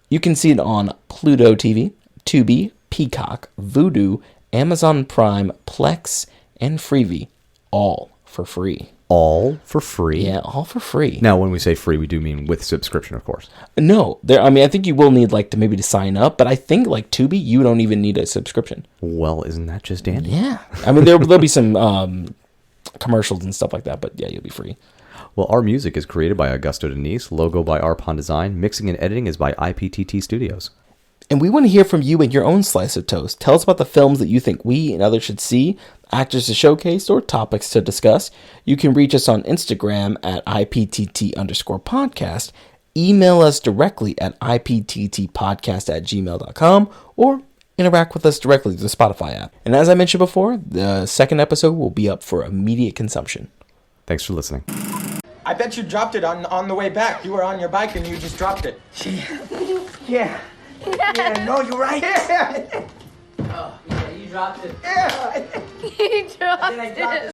Speaker 2: you can see it on Pluto TV, Tubi, Peacock, Vudu, Amazon Prime, Plex, and Freevee, all for free.
Speaker 1: All for free?
Speaker 2: Yeah, all for free.
Speaker 1: Now, when we say free, we do mean with subscription, of course.
Speaker 2: No, I think you will need maybe to sign up, but I think like Tubi, you don't even need a subscription.
Speaker 1: Well, isn't that just dandy?
Speaker 2: Yeah. I mean, there'll be some commercials and stuff like that, but yeah, you'll be free.
Speaker 1: Well, our music is created by Augusto Denise, logo by Arpon Design, mixing and editing is by IPTT Studios.
Speaker 2: And we want to hear from you and your own slice of toast. Tell us about the films that you think we and others should see, actors to showcase, or topics to discuss. You can reach us on Instagram at IPTT_podcast, email us directly at IPTTpodcast@gmail.com, or interact with us directly through the Spotify app. And as I mentioned before, the second episode will be up for immediate consumption.
Speaker 1: Thanks for listening.
Speaker 5: I bet you dropped it on the way back. You were on your bike and you just dropped it.
Speaker 4: Yeah. Yeah, no, you're right.
Speaker 6: Oh, yeah, you dropped it.
Speaker 3: He dropped it.